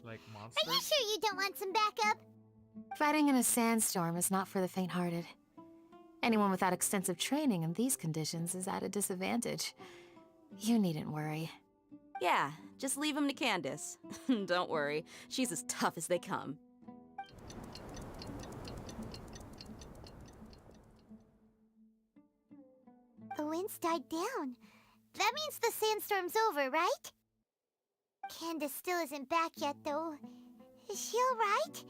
Like Are monsters? you sure you don't want some backup? Fighting in a sandstorm is not for the faint-hearted. Anyone without extensive training in these conditions is at a disadvantage. You needn't worry. Yeah, just leave him to Candace. Don't worry, she's as tough as they come. The wind's died down. That means the sandstorm's over, right? Candace still isn't back yet, though. Is she alright?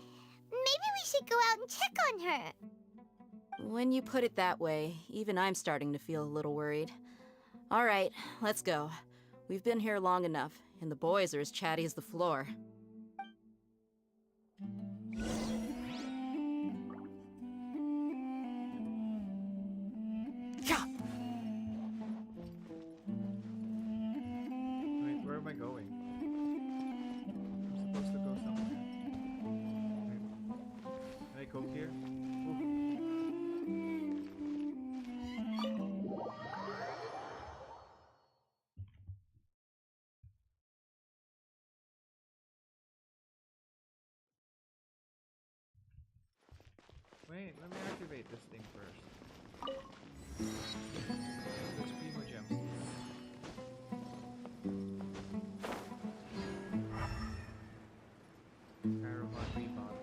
Maybe we should go out and check on her. When you put it that way, even I'm starting to feel a little worried. All right, let's go. We've been here long enough, and the boys are as chatty as the floor. Wait, where am I going? I'm supposed to go somewhere. Wait. Can I cook here? Wait, let me activate this thing first. Those primo gems. Caravan rebound.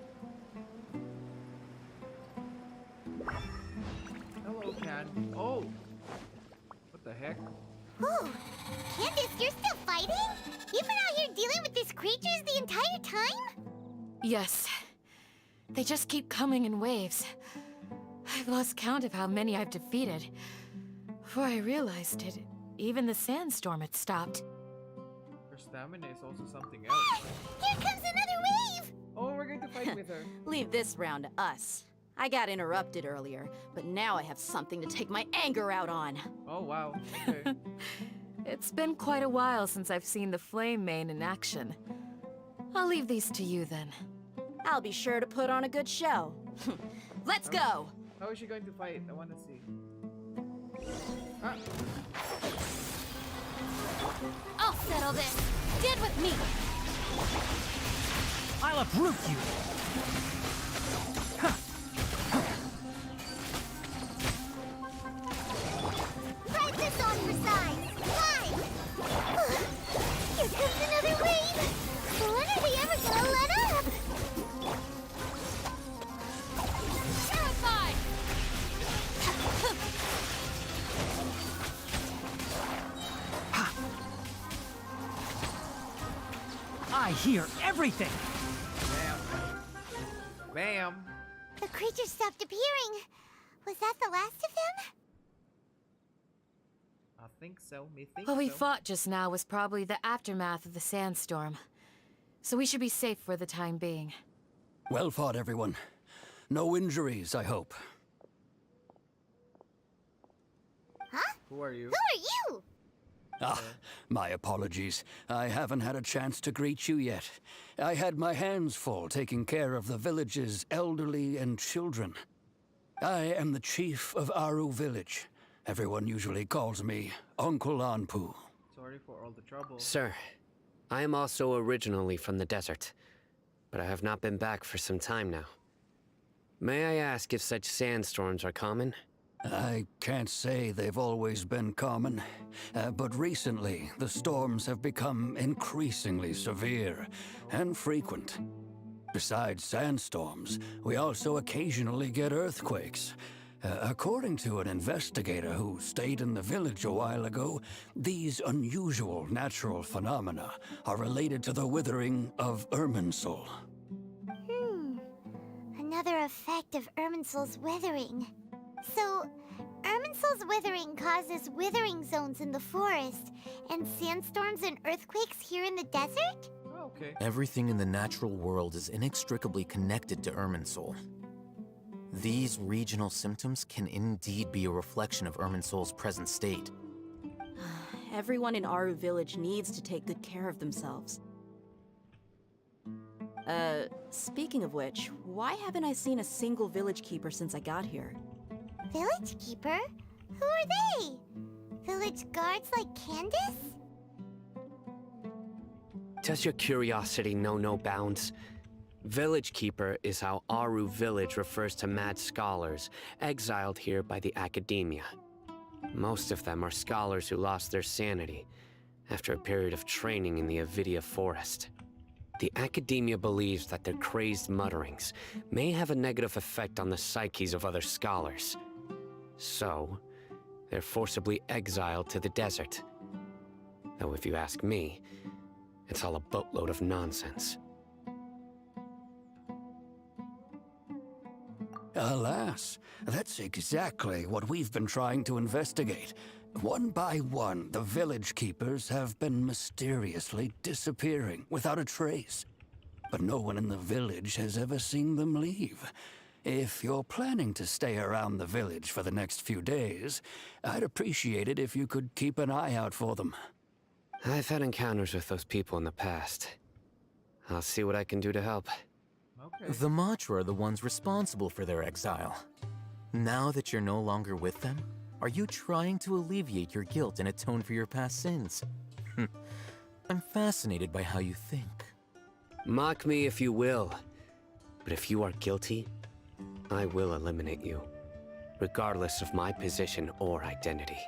Hello, Can. Oh! What the heck? Whew. Candace, you're still fighting? You've been out here dealing with these creatures the entire time? Yes. They just keep coming in waves. I've lost count of how many I've defeated. Before I realized it, even the sandstorm had stopped. Her stamina is also something else. Here comes another wave! Oh, we're going to fight with her. Leave this round to us. I got interrupted earlier, but now I have something to take my anger out on. Oh, wow. Okay. It's been quite a while since I've seen the Flame Mane in action. I'll leave these to you then. I'll be sure to put on a good show. Let's go! How is she going to fight? I want to see. Ah. I'll settle this. Stand with me. I'll uproot you! Ride this on for size! Fly! Here comes another wave! When are they ever gonna let up? Terrified! I hear everything! Bam. Bam. The creatures stopped appearing. Was that the last of them? I think so. Me think What we so. fought just now was probably the aftermath of the sandstorm. So we should be safe for the time being. Well fought, everyone. No injuries, I hope. Huh? Who are you? Who are you? Ah, my apologies. I haven't had a chance to greet you yet. I had my hands full taking care of the village's elderly and children. I am the chief of Aru village. Everyone usually calls me Uncle Anpu. Sorry for all the trouble. Sir, I am also originally from the desert, but I have not been back for some time now. May I ask if such sandstorms are common? I can't say they've always been common, but recently the storms have become increasingly severe and frequent. Besides sandstorms, we also occasionally get earthquakes. According to an investigator who stayed in the village a while ago, these unusual natural phenomena are related to the withering of Irminsul. Another effect of Irminsul's withering. So, Irminsul's withering causes withering zones in the forest, and sandstorms and earthquakes here in the desert? Oh, Okay. Everything in the natural world is inextricably connected to Irminsul. These regional symptoms can indeed be a reflection of Irminsul's present state. Everyone in Aru Village needs to take good care of themselves. Speaking of which, why haven't I seen a single village keeper since I got here? Village keeper? Who are they? Village guards like Candace? Does your curiosity know no bounds? Village Keeper is how Aru Village refers to mad scholars exiled here by the Academia. Most of them are scholars who lost their sanity after a period of training in the Avidia Forest. The Academia believes that their crazed mutterings may have a negative effect on the psyches of other scholars. So, they're forcibly exiled to the desert. Though if you ask me, it's all a boatload of nonsense. Alas, that's exactly what we've been trying to investigate. One by one, the village keepers have been mysteriously disappearing without a trace. But no one in the village has ever seen them leave. If you're planning to stay around the village for the next few days, I'd appreciate it if you could keep an eye out for them. I've had encounters with those people in the past. I'll see what I can do to help. Okay. The Matra are the ones responsible for their exile. Now that you're no longer with them, are you trying to alleviate your guilt and atone for your past sins? I'm fascinated by how you think. Mock me if you will, but if you are guilty, I will eliminate you, regardless of my position or identity.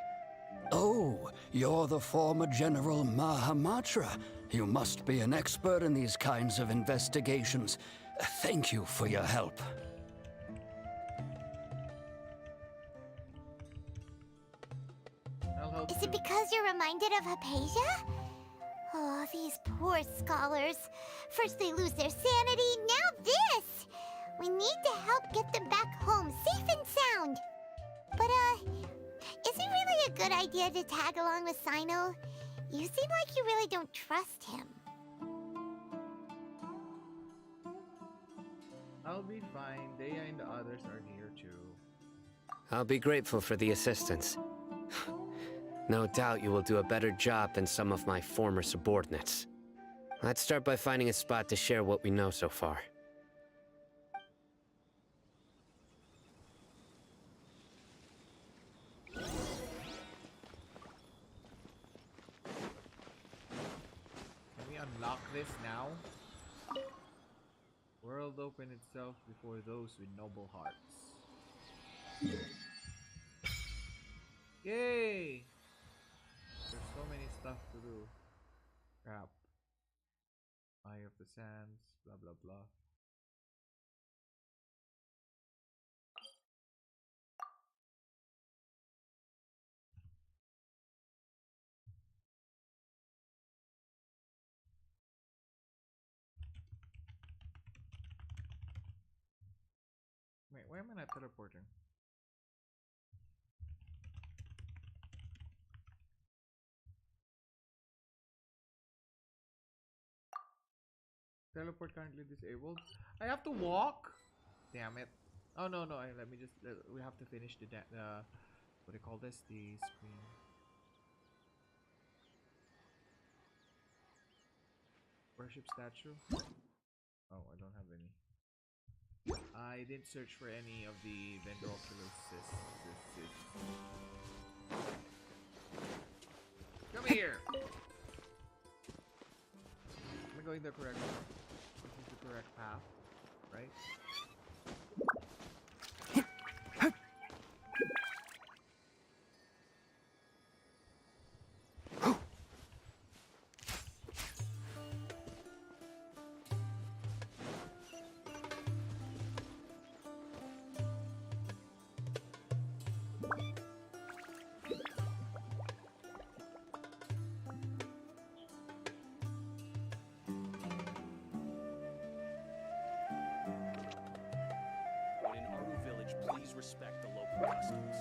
Oh, you're the former General Mahamatra. You must be an expert in these kinds of investigations. Thank you for your help. I'll help Is you. it because you're reminded of Hypatia? Oh, these poor scholars. First they lose their sanity, now this! We need to help get them back home, safe and sound. But, is it really a good idea to tag along with Sino? You seem like you really don't trust him. I'll be fine. Dea and the others are here too. I'll be grateful for the assistance. No doubt you will do a better job than some of my former subordinates. Let's start by finding a spot to share what we know so far. Can we unlock this now? World open itself before those with noble hearts. Yay! There's so many stuff to do. Crap. Eye of the Sands, blah blah blah. Wait, why am I not teleporting? Teleport currently disabled. I have to walk. Damn it! Oh no no! Let me just. We have to finish the what do you call this? The screen. Worship statue. Oh, I don't have any. I didn't search for any of the Dendroculus. Come here! Am I going the correct way? This is the correct path, right? In Aru Village, please respect the local customs.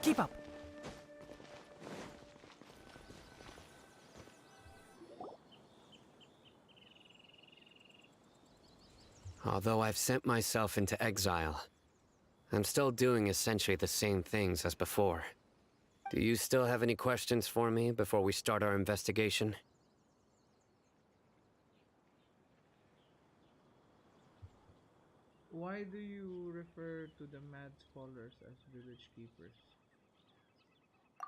Keep up. Although I've sent myself into exile, I'm still doing essentially the same things as before. Do you still have any questions for me before we start our investigation? Why do you refer to the mad scholars as village keepers?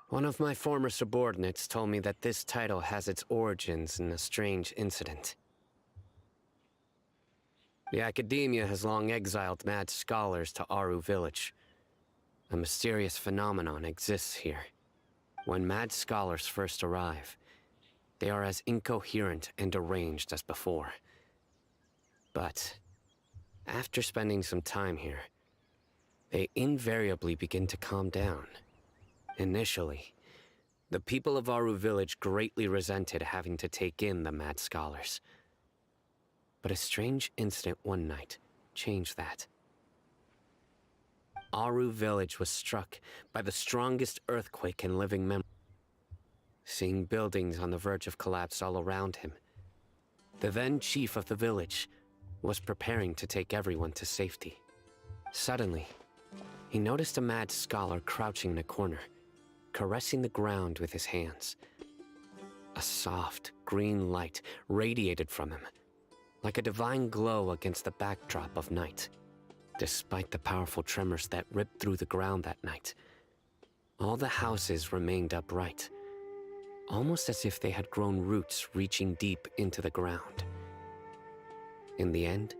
One of my former subordinates told me that this title has its origins in a strange incident. The Academia has long exiled mad scholars to Aru Village. A mysterious phenomenon exists here. When mad scholars first arrive, they are as incoherent and deranged as before. But after spending some time here, they invariably begin to calm down. Initially, the people of Aru Village greatly resented having to take in the mad scholars. But a strange incident one night changed that. Aru Village was struck by the strongest earthquake in living memory. Seeing buildings on the verge of collapse all around him, the then chief of the village was preparing to take everyone to safety. Suddenly, he noticed a mad scholar crouching in a corner, caressing the ground with his hands. A soft, green light radiated from him, like a divine glow against the backdrop of night. Despite the powerful tremors that ripped through the ground that night, all the houses remained upright, almost as if they had grown roots reaching deep into the ground. In the end,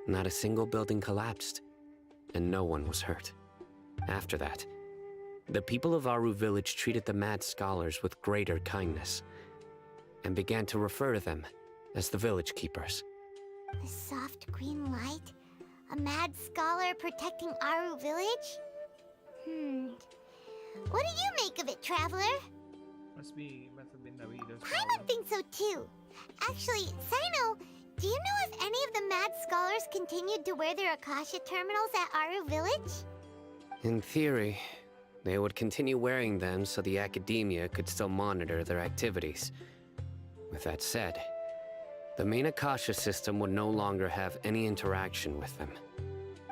not a single building collapsed, and no one was hurt. After that, the people of Aru Village treated the mad scholars with greater kindness, and began to refer to them as the village keepers. A soft green light? A mad scholar protecting Aru Village? What do you make of it, Traveler? Must have been Navido's Paimon thinks so too. Actually, Sino, do you know if any of the mad scholars continued to wear their Akasha terminals at Aru Village? In theory, they would continue wearing them so the Academia could still monitor their activities. With that said, the main Akasha system would no longer have any interaction with them.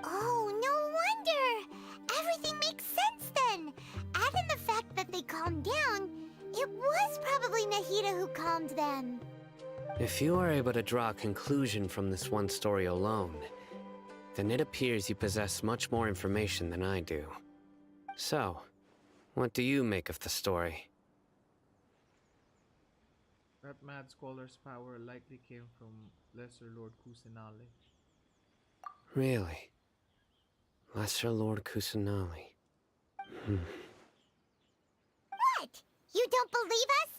Oh, no wonder! Everything makes sense then! Add in the fact that they calmed down, it was probably Nahida who calmed them. If you are able to draw a conclusion from this one story alone, then it appears you possess much more information than I do. So, what do you make of the story? That mad scholar's power likely came from Lesser Lord Kusanali. Really? Lesser Lord Kusanali. What? You don't believe us?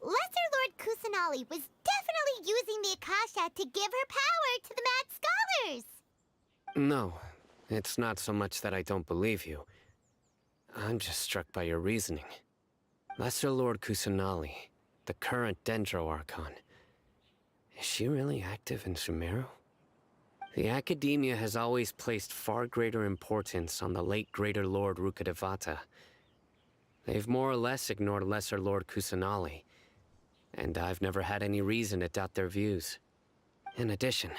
Lesser Lord Kusanali was definitely using the Akasha to give her power to the mad scholars! No, it's not so much that I don't believe you. I'm just struck by your reasoning. Lesser Lord Kusanali, the current Dendro Archon, is she really active in Sumeru? The Academia has always placed far greater importance on the late Greater Lord Rukkhadevata. They've more or less ignored Lesser Lord Kusanali, and I've never had any reason to doubt their views. In addition,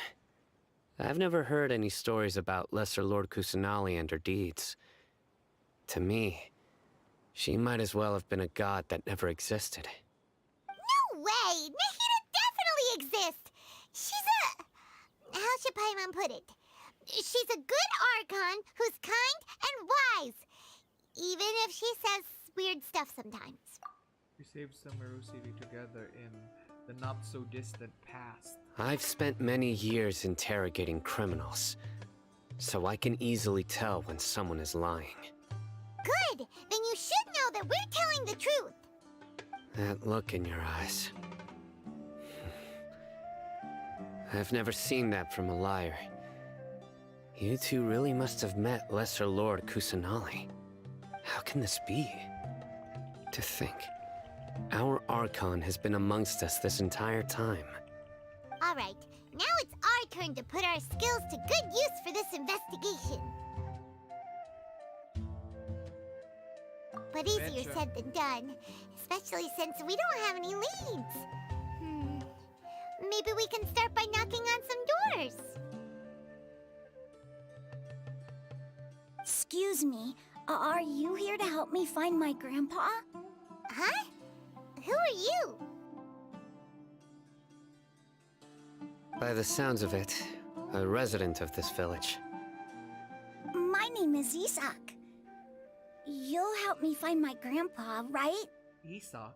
I've never heard any stories about Lesser Lord Kusanali and her deeds. To me, she might as well have been a god that never existed. No way! Nahida definitely exists! She's a... how should Paimon put it? She's a good Archon who's kind and wise. Even if she says weird stuff sometimes. We saved Sumeru City together in the not-so-distant past. I've spent many years interrogating criminals, so I can easily tell when someone is lying. Good! Then you should know that we're telling the truth! That look in your eyes. I've never seen that from a liar. You two really must have met Lesser Lord Kusanali. How can this be? To think, our Archon has been amongst us this entire time. Alright, now it's our turn to put our skills to good use for this investigation. but easier Betcha. said than done. Especially since we don't have any leads. Maybe we can start by knocking on some doors. Excuse me, are you here to help me find my grandpa? Huh? Who are you? By the sounds of it, a resident of this village. My name is Isak. You'll help me find my grandpa, right? Isak.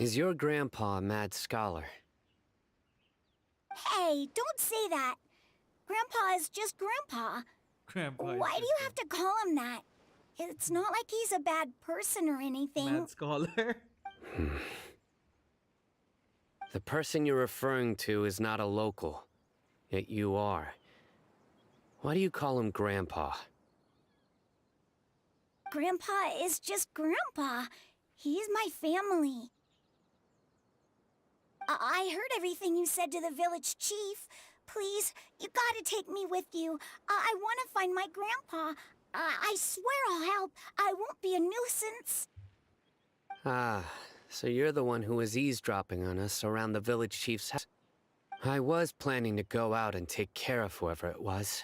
Is your grandpa a mad scholar? Hey, don't say that. Grandpa is just Grandpa. Grandpa. is Why do just you have to call him that? It's not like he's a bad person or a anything. mad scholar? The person you're referring to is not a local, yet you are. Why do you call him Grandpa? Grandpa is just Grandpa. He's my family. I heard everything you said to the village chief. Please, you gotta take me with you. I want to find my grandpa. I swear I'll help. I won't be a nuisance. Ah, so you're the one who was eavesdropping on us around the village chief's house. I was planning to go out and take care of whoever it was,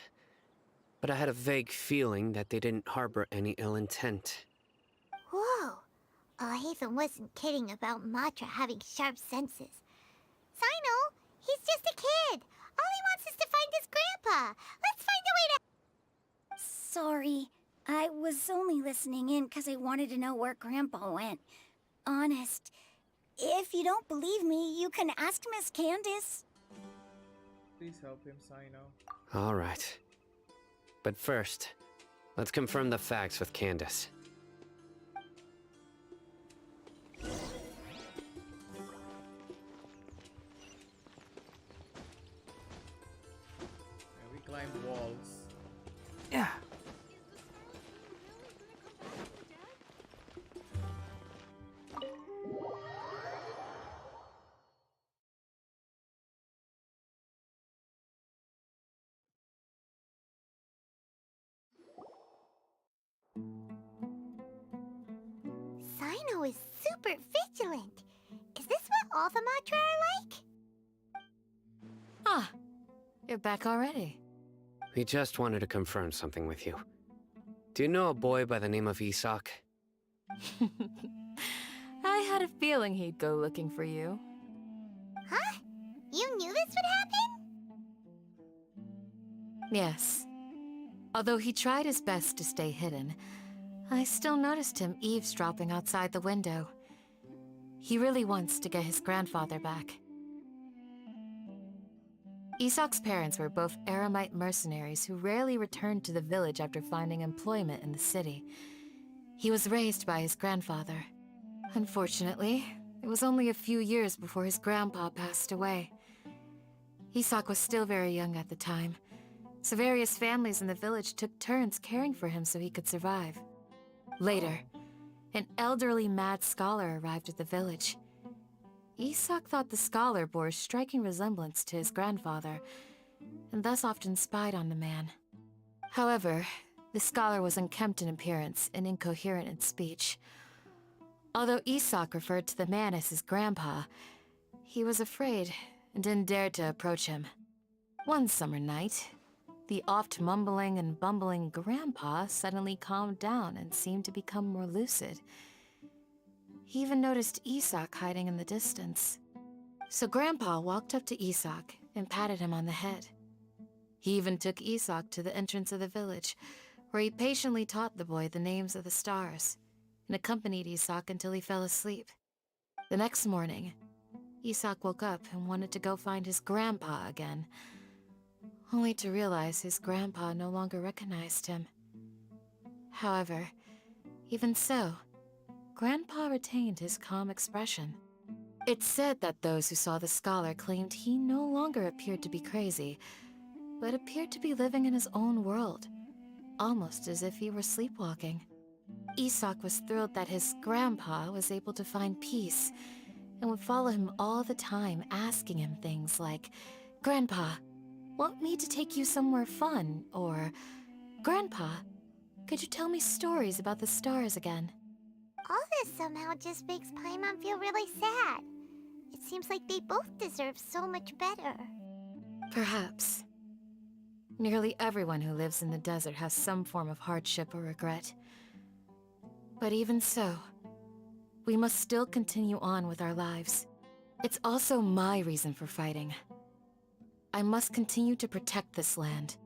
but I had a vague feeling that they didn't harbor any ill intent. Whoa. Hatham wasn't kidding about Matra having sharp senses. Sino, he's just a kid. All he wants is to find his grandpa. Let's find a way to... Sorry, I was only listening in because I wanted to know where Grandpa went. Honest. If you don't believe me, you can ask Miss Candace. Please help him, Sino. All right. But first, let's confirm the facts with Candace. Yeah, we climbed walls. Yeah. Sino is super vigilant. Is this what all the Matra are like? Ah, you're back already. We just wanted to confirm something with you. Do you know a boy by the name of Isak? I had a feeling he'd go looking for you. Huh? You knew this would happen? Yes. Although he tried his best to stay hidden, I still noticed him eavesdropping outside the window. He really wants to get his grandfather back. Isak's parents were both Aramite mercenaries who rarely returned to the village after finding employment in the city. He was raised by his grandfather. Unfortunately, it was only a few years before his grandpa passed away. Isak was still very young at the time, so various families in the village took turns caring for him so he could survive. Later, an elderly mad scholar arrived at the village. Isak thought the scholar bore a striking resemblance to his grandfather, and thus often spied on the man. However, the scholar was unkempt in appearance and incoherent in speech. Although Isak referred to the man as his grandpa, he was afraid and didn't dare to approach him. One summer night, the oft mumbling and bumbling grandpa suddenly calmed down and seemed to become more lucid. He even noticed Isak hiding in the distance. So Grandpa walked up to Isak and patted him on the head. He even took Isak to the entrance of the village, where he patiently taught the boy the names of the stars, and accompanied Isak until he fell asleep. The next morning, Isak woke up and wanted to go find his grandpa again, only to realize his grandpa no longer recognized him. However, even so, Grandpa retained his calm expression. It's said that those who saw the scholar claimed he no longer appeared to be crazy, but appeared to be living in his own world, almost as if he were sleepwalking. Isak was thrilled that his grandpa was able to find peace, and would follow him all the time, asking him things like, "Grandpa, want me to take you somewhere fun?" Or, "Grandpa, could you tell me stories about the stars again?" All this somehow just makes Paimon feel really sad. It seems like they both deserve so much better. Perhaps. Nearly everyone who lives in the desert has some form of hardship or regret. But even so, we must still continue on with our lives. It's also my reason for fighting. I must continue to protect this land.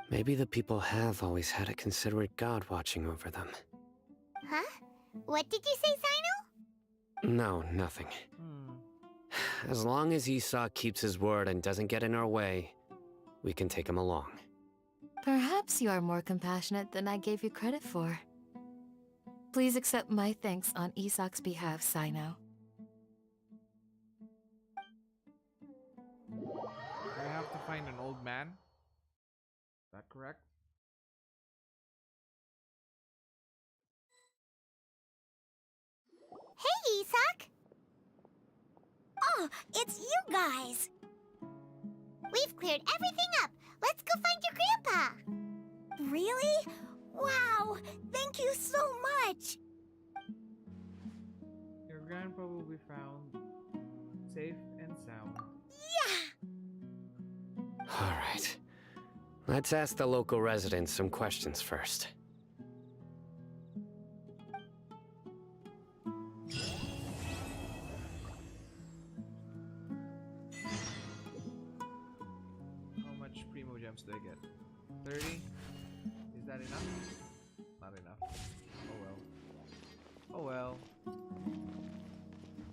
Maybe the people have always had a considerate god watching over them. Huh? What did you say, Sino? No, nothing. As long as Esau keeps his word and doesn't get in our way, we can take him along. Perhaps you are more compassionate than I gave you credit for. Please accept my thanks on Isak's behalf, Sino. I have to find an old man. Is that correct? Hey, Isak! Oh, it's you guys! We've cleared everything up. Let's go find your grandpa. Really? Wow! Thank you so much! Your grandpa will be found safe and sound. Yeah! Alright. Let's ask the local residents some questions first. How much primo gems do I get? 30? Is that enough? Not enough. Oh well. Oh well.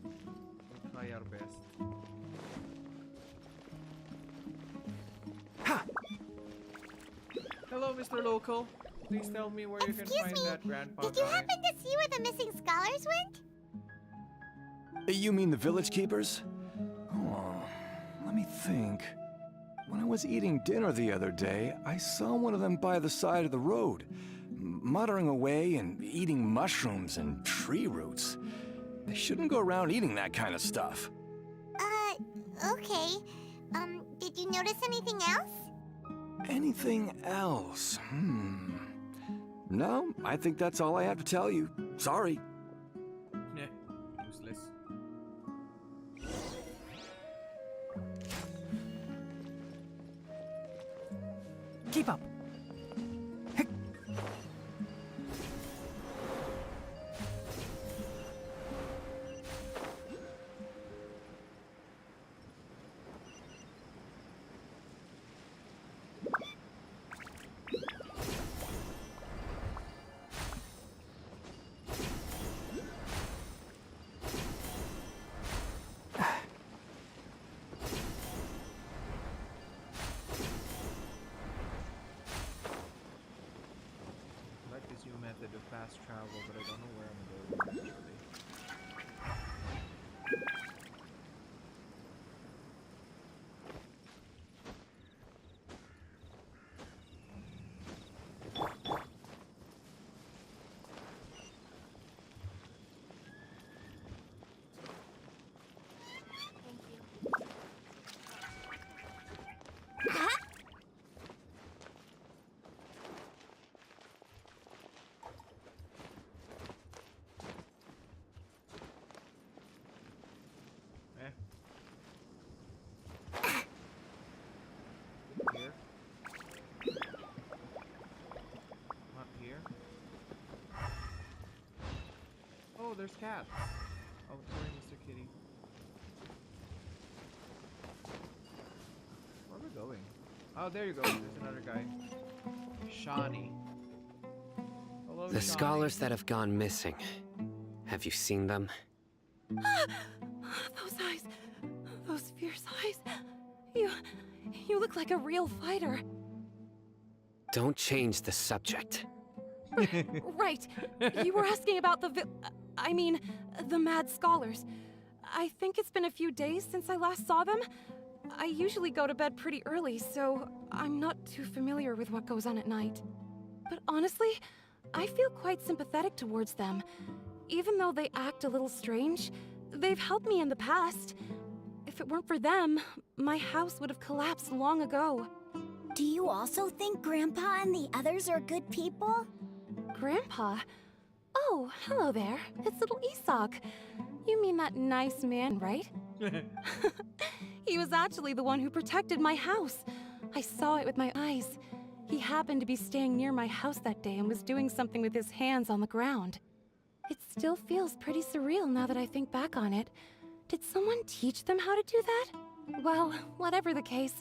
We'll try our best. Ha! Hello, Mr. Local. Please tell me where you can find that grandpa Did you guy. happen to see where the missing scholars went? You mean the village keepers? Oh, let me think. When I was eating dinner the other day, I saw one of them by the side of the road, muttering away and eating mushrooms and tree roots. They shouldn't go around eating that kind of stuff. Okay. Did you notice anything else? Anything else? No, I think that's all I have to tell you. Sorry. Nah, useless. Keep up. I like this new method of fast travel, but I don't know where I'm going actually. Here. Not here. Oh, there's cats. Oh, sorry, Mr. Kitty. Where are we going? Oh, there you go. There's another guy. Shawnee. Hello, The Shawnee. scholars that have gone missing. Have you seen them? Those eyes. Those fierce eyes. You look like a real fighter. Don't change the subject. Right. You were asking about the mad scholars. I think it's been a few days since I last saw them. I usually go to bed pretty early, so I'm not too familiar with what goes on at night. But honestly, I feel quite sympathetic towards them. Even though they act a little strange, they've helped me in the past. If it weren't for them, my house would have collapsed long ago. Do you also think Grandpa and the others are good people? Grandpa? Oh, hello there. It's little Isak. You mean that nice man, right? He was actually the one who protected my house. I saw it with my eyes. He happened to be staying near my house that day and was doing something with his hands on the ground. It still feels pretty surreal now that I think back on it. Did someone teach them how to do that? Well, whatever the case,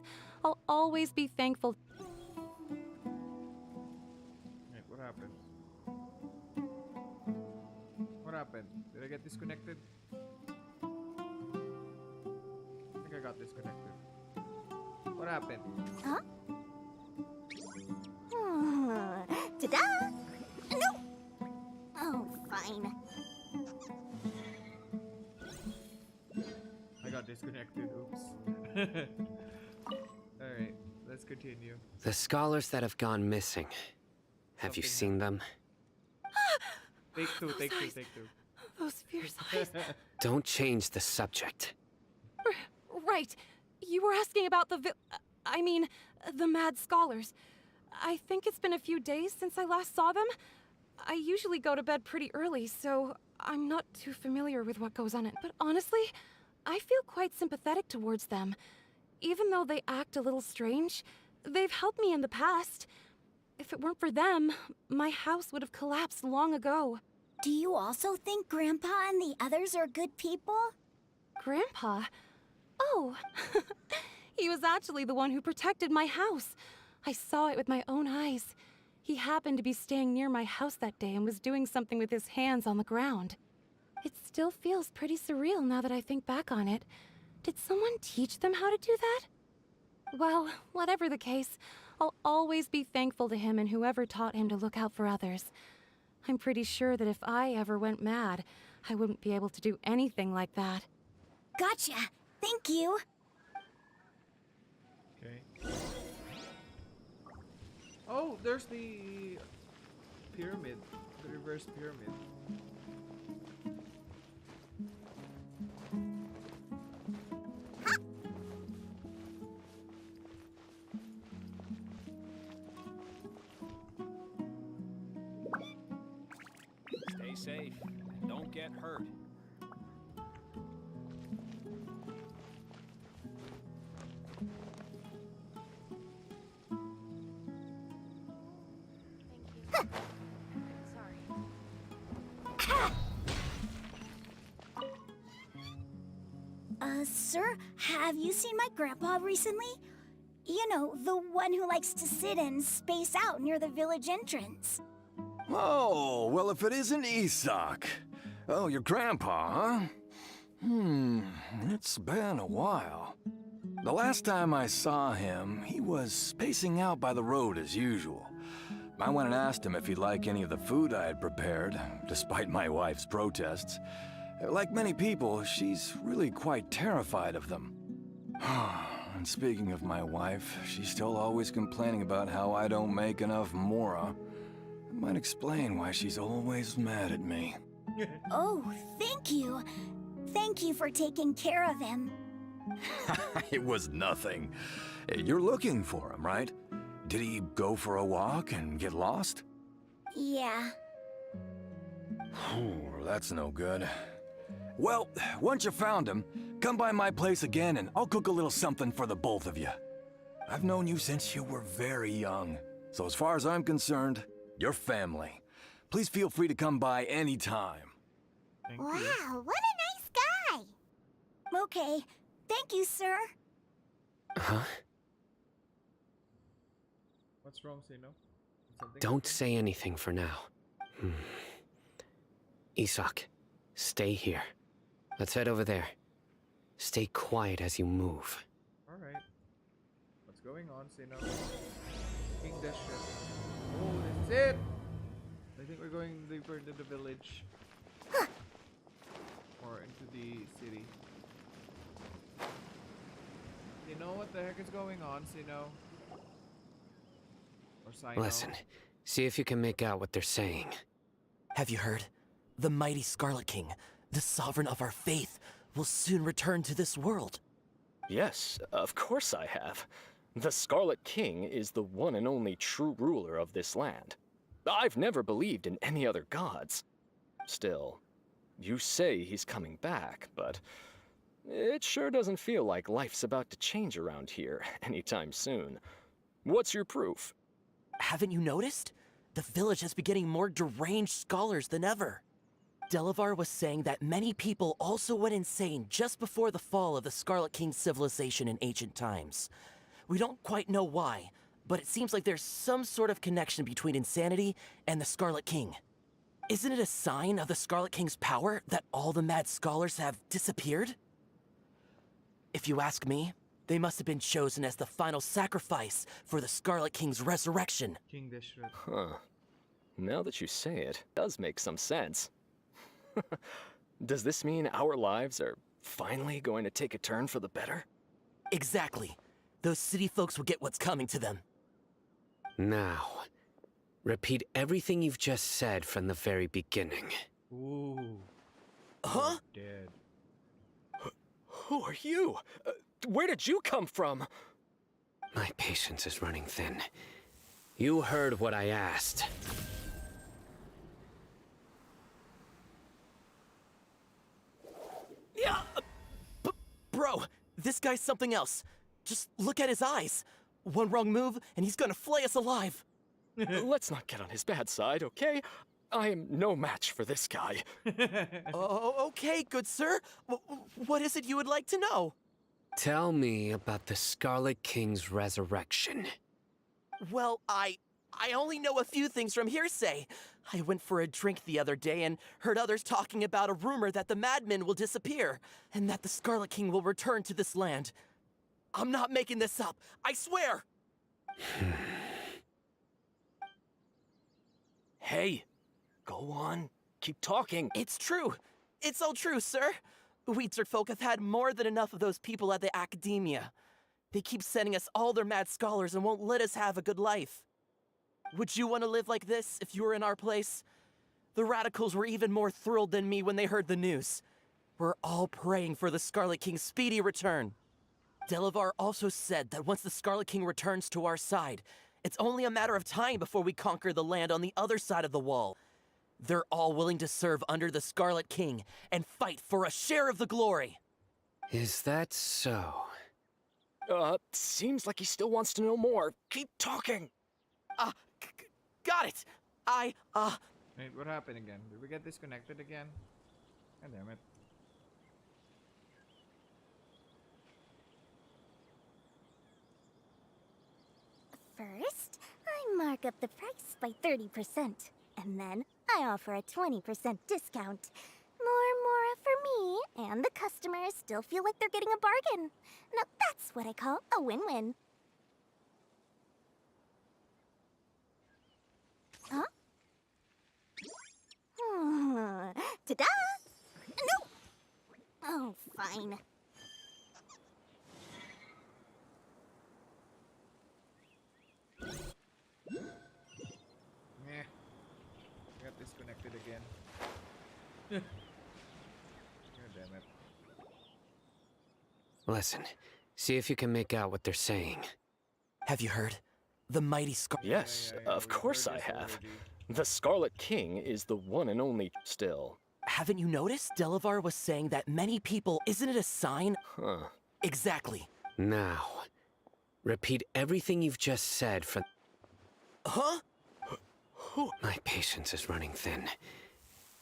I'll always be thankful. Wait, what happened? What happened? Did I get disconnected? I think I got disconnected. What happened? Huh? Ta-da! No! Oh, fine. I got disconnected. Oops. Alright, let's continue. The scholars that have gone missing. Have you seen them? Take two, take two, take two. Those fierce eyes. Don't change the subject. Right. You were asking about the the mad scholars. I think it's been a few days since I last saw them. I usually go to bed pretty early, so I'm not too familiar with what goes on it. But honestly, I feel quite sympathetic towards them. Even though they act a little strange, they've helped me in the past. If it weren't for them, my house would have collapsed long ago. Do you also think Grandpa and the others are good people? Grandpa? Oh, he was actually the one who protected my house. I saw it with my own eyes. He happened to be staying near my house that day and was doing something with his hands on the ground. It still feels pretty surreal now that I think back on it. Did someone teach them how to do that? Well, whatever the case, I'll always be thankful to him and whoever taught him to look out for others. I'm pretty sure that if I ever went mad, I wouldn't be able to do anything like that. Gotcha. Thank you. Okay. Oh, there's the pyramid. The reverse pyramid. Stay safe. Don't get hurt. Sir, have you seen my grandpa recently? You know, the one who likes to sit and space out near the village entrance. Oh, well, if it isn't Isak. Oh, your grandpa, huh? It's been a while. The last time I saw him, he was spacing out by the road as usual. I went and asked him if he'd like any of the food I had prepared, despite my wife's protests. Like many people, she's really quite terrified of them. And speaking of my wife, she's still always complaining about how I don't make enough mora. It might explain why she's always mad at me. Oh, thank you. Thank you for taking care of him. It was nothing. You're looking for him, right? Did he go for a walk and get lost? Yeah. That's no good. Well, once you found him, come by my place again and I'll cook a little something for the both of you. I've known you since you were very young, so as far as I'm concerned, you're family. Please feel free to come by anytime. Wow, what a nice guy! Okay, thank you, sir. Huh? What's wrong, say no? Don't say anything for now. Isak, stay here. Let's head over there. Stay quiet as you move. Alright. What's going on, say no? King Dash. Oh, this is it! I think we're going deeper into the village. Or into the city. You know what the heck is going on, say no? Or Sino? Listen, see if you can make out what they're saying. Have you heard? The mighty Scarlet King, the sovereign of our faith, will soon return to this world. Yes, of course I have. The Scarlet King is the one and only true ruler of this land. I've never believed in any other gods. Still, you say he's coming back, but it sure doesn't feel like life's about to change around here anytime soon. What's your proof? Haven't you noticed? The village has been getting more deranged scholars than ever. Delavar was saying that many people also went insane just before the fall of the Scarlet King's civilization in ancient times. We don't quite know why, but it seems like there's some sort of connection between insanity and the Scarlet King. Isn't it a sign of the Scarlet King's power that all the mad scholars have disappeared? If you ask me, they must have been chosen as the final sacrifice for the Scarlet King's resurrection. King Deshret. Huh. Now that you say it, it does make some sense. Does this mean our lives are finally going to take a turn for the better? Exactly. Those city folks will get what's coming to them. Now, repeat everything you've just said from the very beginning. Ooh. Huh? Dead. Who are you? Where did you come from? My patience is running thin. You heard what I asked. Yeah, bro, this guy's something else. Just look at his eyes. One wrong move, and he's gonna flay us alive. Let's not get on his bad side, okay? I am no match for this guy. Oh, okay, good sir. What is it you would like to know? Tell me about the Scarlet King's resurrection. Well, I only know a few things from hearsay. I went for a drink the other day and heard others talking about a rumor that the madmen will disappear, and that the Scarlet King will return to this land. I'm not making this up, I swear! Hey, go on. Keep talking. It's true. It's all true, sir. We desert folk have had more than enough of those people at the academia. They keep sending us all their mad scholars and won't let us have a good life. Would you want to live like this if you were in our place? The radicals were even more thrilled than me when they heard the news. We're all praying for the Scarlet King's speedy return. Delavar also said that once the Scarlet King returns to our side, it's only a matter of time before we conquer the land on the other side of the wall. They're all willing to serve under the Scarlet King and fight for a share of the glory. Is that so? Seems like he still wants to know more. Keep talking. Got it. Wait, what happened again? Did we get disconnected again? God damn it. First, I mark up the price by 30%, and then I offer a 20% discount. More for me, and the customers still feel like they're getting a bargain. Now that's what I call a win-win. Huh? Ta-da! No! Oh, fine. Yeah. Got disconnected again. God damn it. Listen, see if you can make out what they're saying. Have you heard? The mighty Yes, of course I have. The Scarlet King is the one and only still. Haven't you noticed? Delavar was saying that many people... Isn't it a sign? Huh. Exactly. Now, repeat everything you've just said from... Huh? My patience is running thin.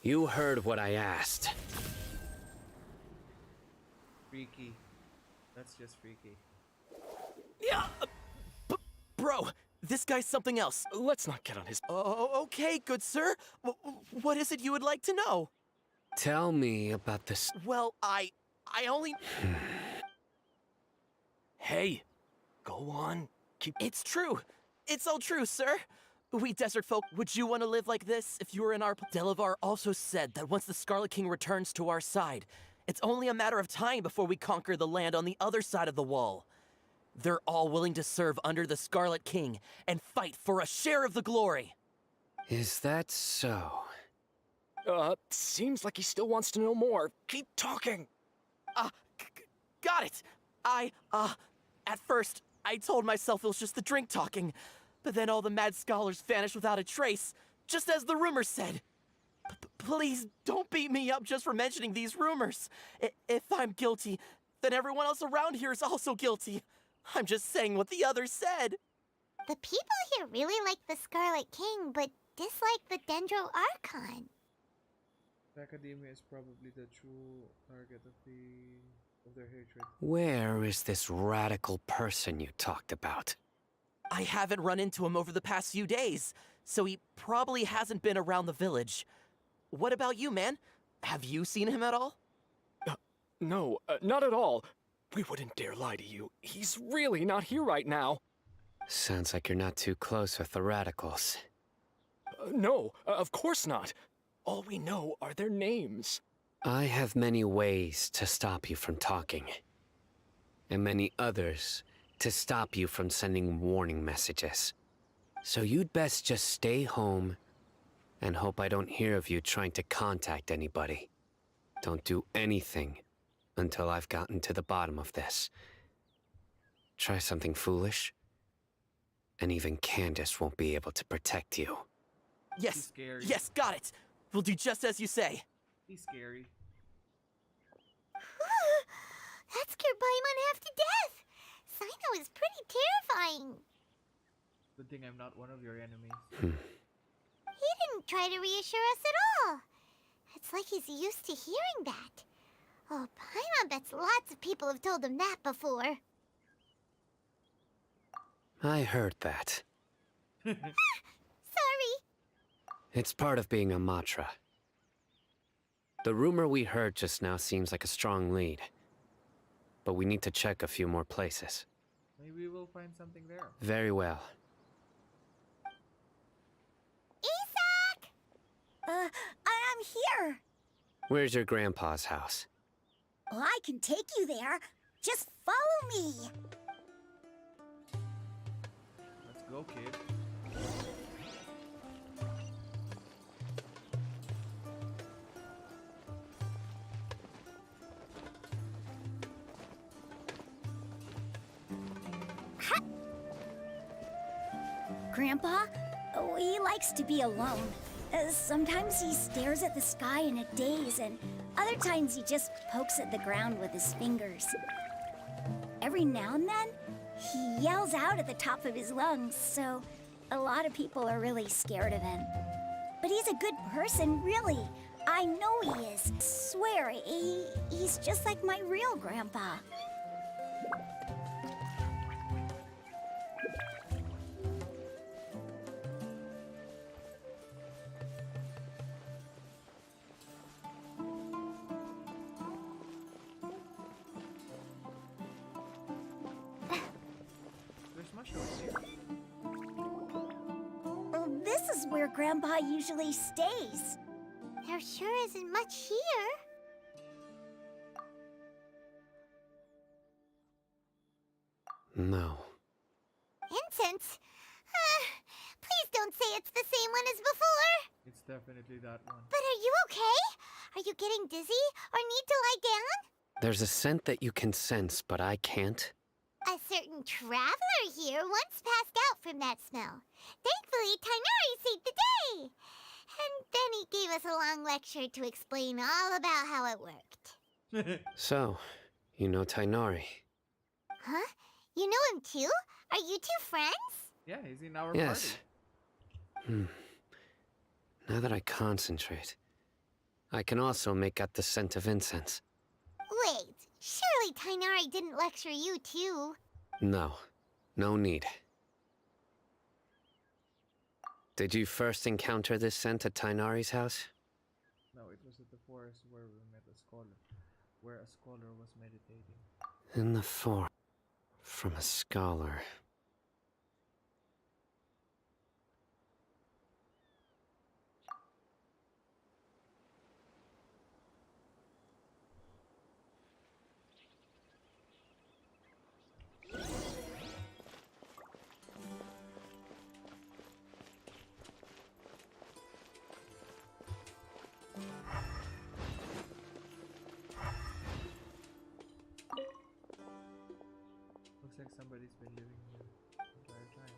You heard what I asked. Freaky. That's just freaky. Yeah! Bro, this guy's something else. Let's not get on his... Oh, okay, good sir. What is it you would like to know? Tell me about this... Well, I only... Hey, go on. Keep... It's true. It's all true, sir. We desert folk, would you want to live like this if you were in our... Delavar also said that once the Scarlet King returns to our side, it's only a matter of time before we conquer the land on the other side of the wall. They're all willing to serve under the Scarlet King and fight for a share of the glory. Is that so? Seems like he still wants to know more. Keep talking. Got it. At first, I told myself it was just the drink talking, but then all the mad scholars vanished without a trace, just as the rumors said. Please don't beat me up just for mentioning these rumors. If I'm guilty, then everyone else around here is also guilty. I'm just saying what the others said. The people here really like the Scarlet King, but dislike the Dendro Archon. Academia is probably the true target of their hatred. Where is this radical person you talked about? I haven't run into him over the past few days, so he probably hasn't been around the village. What about you, man? Have you seen him at all? No, not at all. We wouldn't dare lie to you. He's really not here right now. Sounds like you're not too close with the radicals. No, of course not. All we know are their names. I have many ways to stop you from talking. And many others to stop you from sending warning messages. So you'd best just stay home and hope I don't hear of you trying to contact anybody. Don't do anything until I've gotten to the bottom of this. Try something foolish, and even Candace won't be able to protect you. Yes, got it. We'll do just as you say. He's scary. That scared Paimon half to death. Sino is pretty terrifying. Good thing I'm not one of your enemies. He didn't try to reassure us at all. It's like he's used to hearing that. Oh, Paimon bets lots of people have told him that before. I heard that. Sorry. It's part of being a Matra. The rumor we heard just now seems like a strong lead. But we need to check a few more places. Maybe we'll find something there. Very well. Isak! I'm here. Where's your grandpa's house? Well, I can take you there. Just follow me. Let's go, kid. Grandpa, he likes to be alone. Sometimes he stares at the sky in a daze, and other times he just pokes at the ground with his fingers. Every now and then, he yells out at the top of his lungs, so a lot of people are really scared of him. But he's a good person, really. I know he is. Swear, he's just like my real grandpa. This is where Grandpa usually stays. There sure isn't much here. No. Incense? Please don't say it's the same one as before. It's definitely that one. But are you okay? Are you getting dizzy or need to lie down? There's a scent that you can sense, but I can't. A certain traveler here once passed out from that smell. Thankfully, Tainari saved the day. And then he gave us a long lecture to explain all about how it worked. So, you know Tainari? Huh? You know him too? Are you two friends? Yeah, he's in our Yes. party. Now that I concentrate, I can also make out the scent of incense. Wait, surely Tainari didn't lecture you too. No, no need. Did you first encounter this scent at Tainari's house? No, it was at the forest where we met a scholar. Where a scholar was meditating. In the forest. From a scholar. like somebody's been living here the entire time.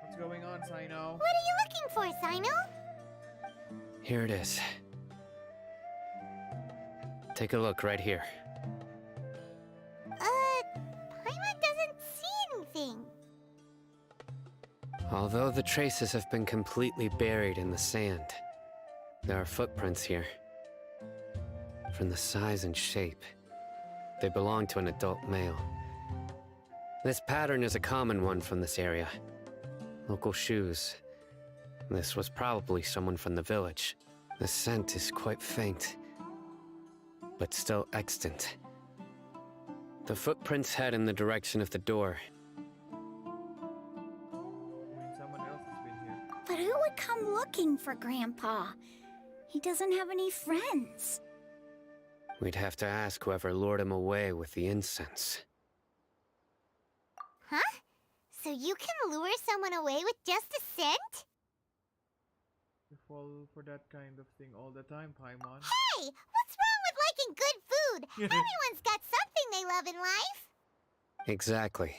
What's going on, Sino? What are you looking for, Sino? Here it is. Take a look right here. Paimon doesn't see anything. Although the traces have been completely buried in the sand, there are footprints here. From the size and shape, they belong to an adult male. This pattern is a common one from this area. Local shoes. This was probably someone from the village. The scent is quite faint, but still extant. The footprints head in the direction of the door. Someone else has been here. But who would come looking for Grandpa? He doesn't have any friends. We'd have to ask whoever lured him away with the incense. Huh? So you can lure someone away with just a scent? You fall for that kind of thing all the time, Paimon. Hey! What's wrong with liking good food? Everyone's got something they love in life. Exactly.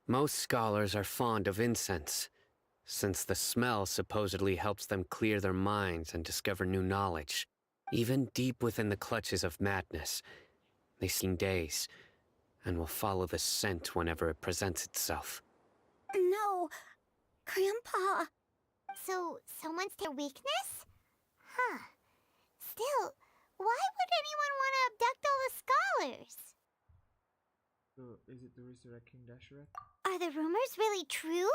Most scholars are fond of incense, since the smell supposedly helps them clear their minds and discover new knowledge. Even deep within the clutches of madness, they seem days, and will follow the scent whenever it presents itself. No, Grandpa. So, someone's their weakness? Huh. Still, why would anyone want to abduct all the scholars? So, is it the resurrecting Dasheret? Are the rumors really true?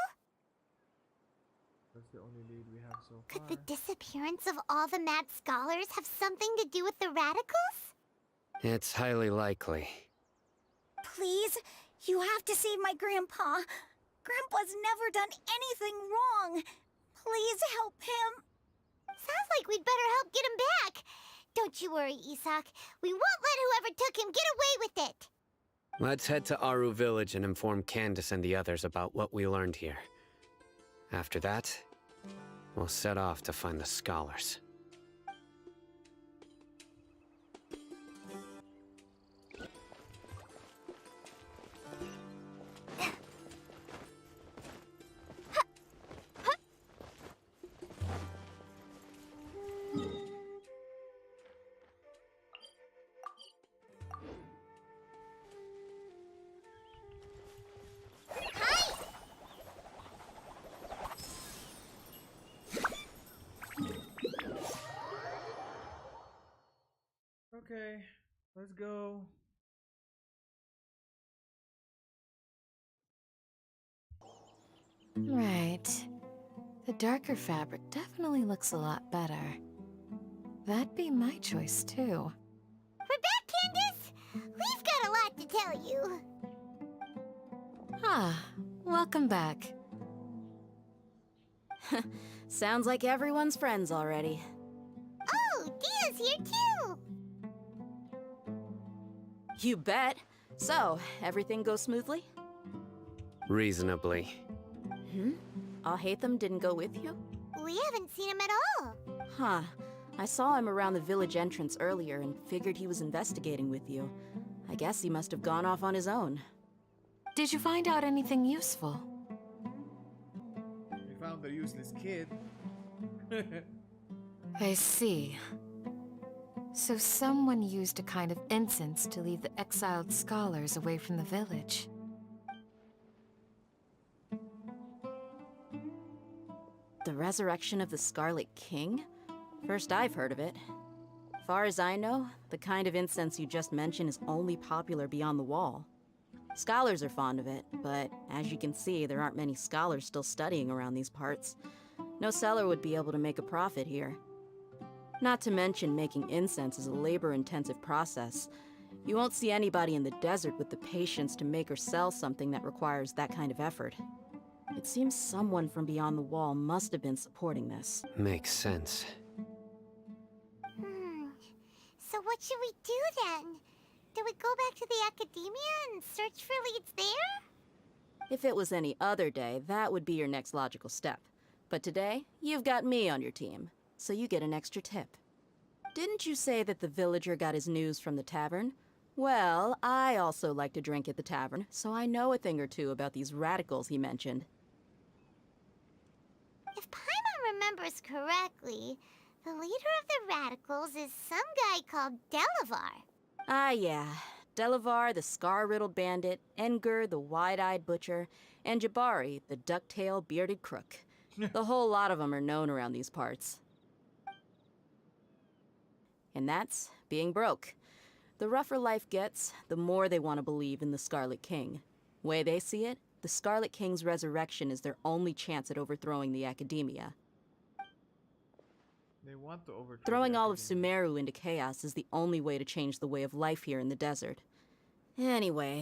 That's the only lead we have so far. Could the disappearance of all the mad scholars have something to do with the radicals? It's highly likely. Please, you have to save my Grandpa. Grandpa's never done anything wrong. Please help him. Sounds like we'd better help get him back. Don't you worry, Isak. We won't let whoever took him get away with it. Let's head to Aru Village and inform Candace and the others about what we learned here. After that, we'll set off to find the scholars. Okay, let's go. Right. The darker fabric definitely looks a lot better. That'd be my choice, too. We're back, Candace! We've got a lot to tell you. Ah, welcome back. Sounds like everyone's friends already. Oh, Dia's here too! You bet. So, everything goes smoothly? Reasonably. Alhaitham didn't go with you? We haven't seen him at all. Huh. I saw him around the village entrance earlier and figured he was investigating with you. I guess he must have gone off on his own. Did you find out anything useful? We found the useless kid. I see. So someone used a kind of incense to lead the exiled scholars away from the village. The resurrection of the Scarlet King? First I've heard of it. Far as I know, the kind of incense you just mentioned is only popular beyond the wall. Scholars are fond of it, but as you can see, there aren't many scholars still studying around these parts. No seller would be able to make a profit here. Not to mention, making incense is a labor-intensive process. You won't see anybody in the desert with the patience to make or sell something that requires that kind of effort. It seems someone from beyond the wall must have been supporting this. Makes sense. So what should we do then? Do we go back to the academia and search for leads there? If it was any other day, that would be your next logical step. But today, you've got me on your team, so you get an extra tip. Didn't you say that the villager got his news from the tavern? Well, I also like to drink at the tavern, so I know a thing or two about these radicals he mentioned. If Paimon remembers correctly, the leader of the radicals is some guy called Delavar. Ah, yeah. Delavar, the scar-riddled bandit, Engur, the wide-eyed butcher, and Jabari, the duck-tailed bearded crook. The whole lot of them are known around these parts. And that's being broke. The rougher life gets, the more they want to believe in the Scarlet King. Way they see it, the Scarlet King's resurrection is their only chance at overthrowing the Academia. They want to overthrow Throwing the all of Academia. Sumeru into chaos is the only way to change the way of life here in the desert. Anyway,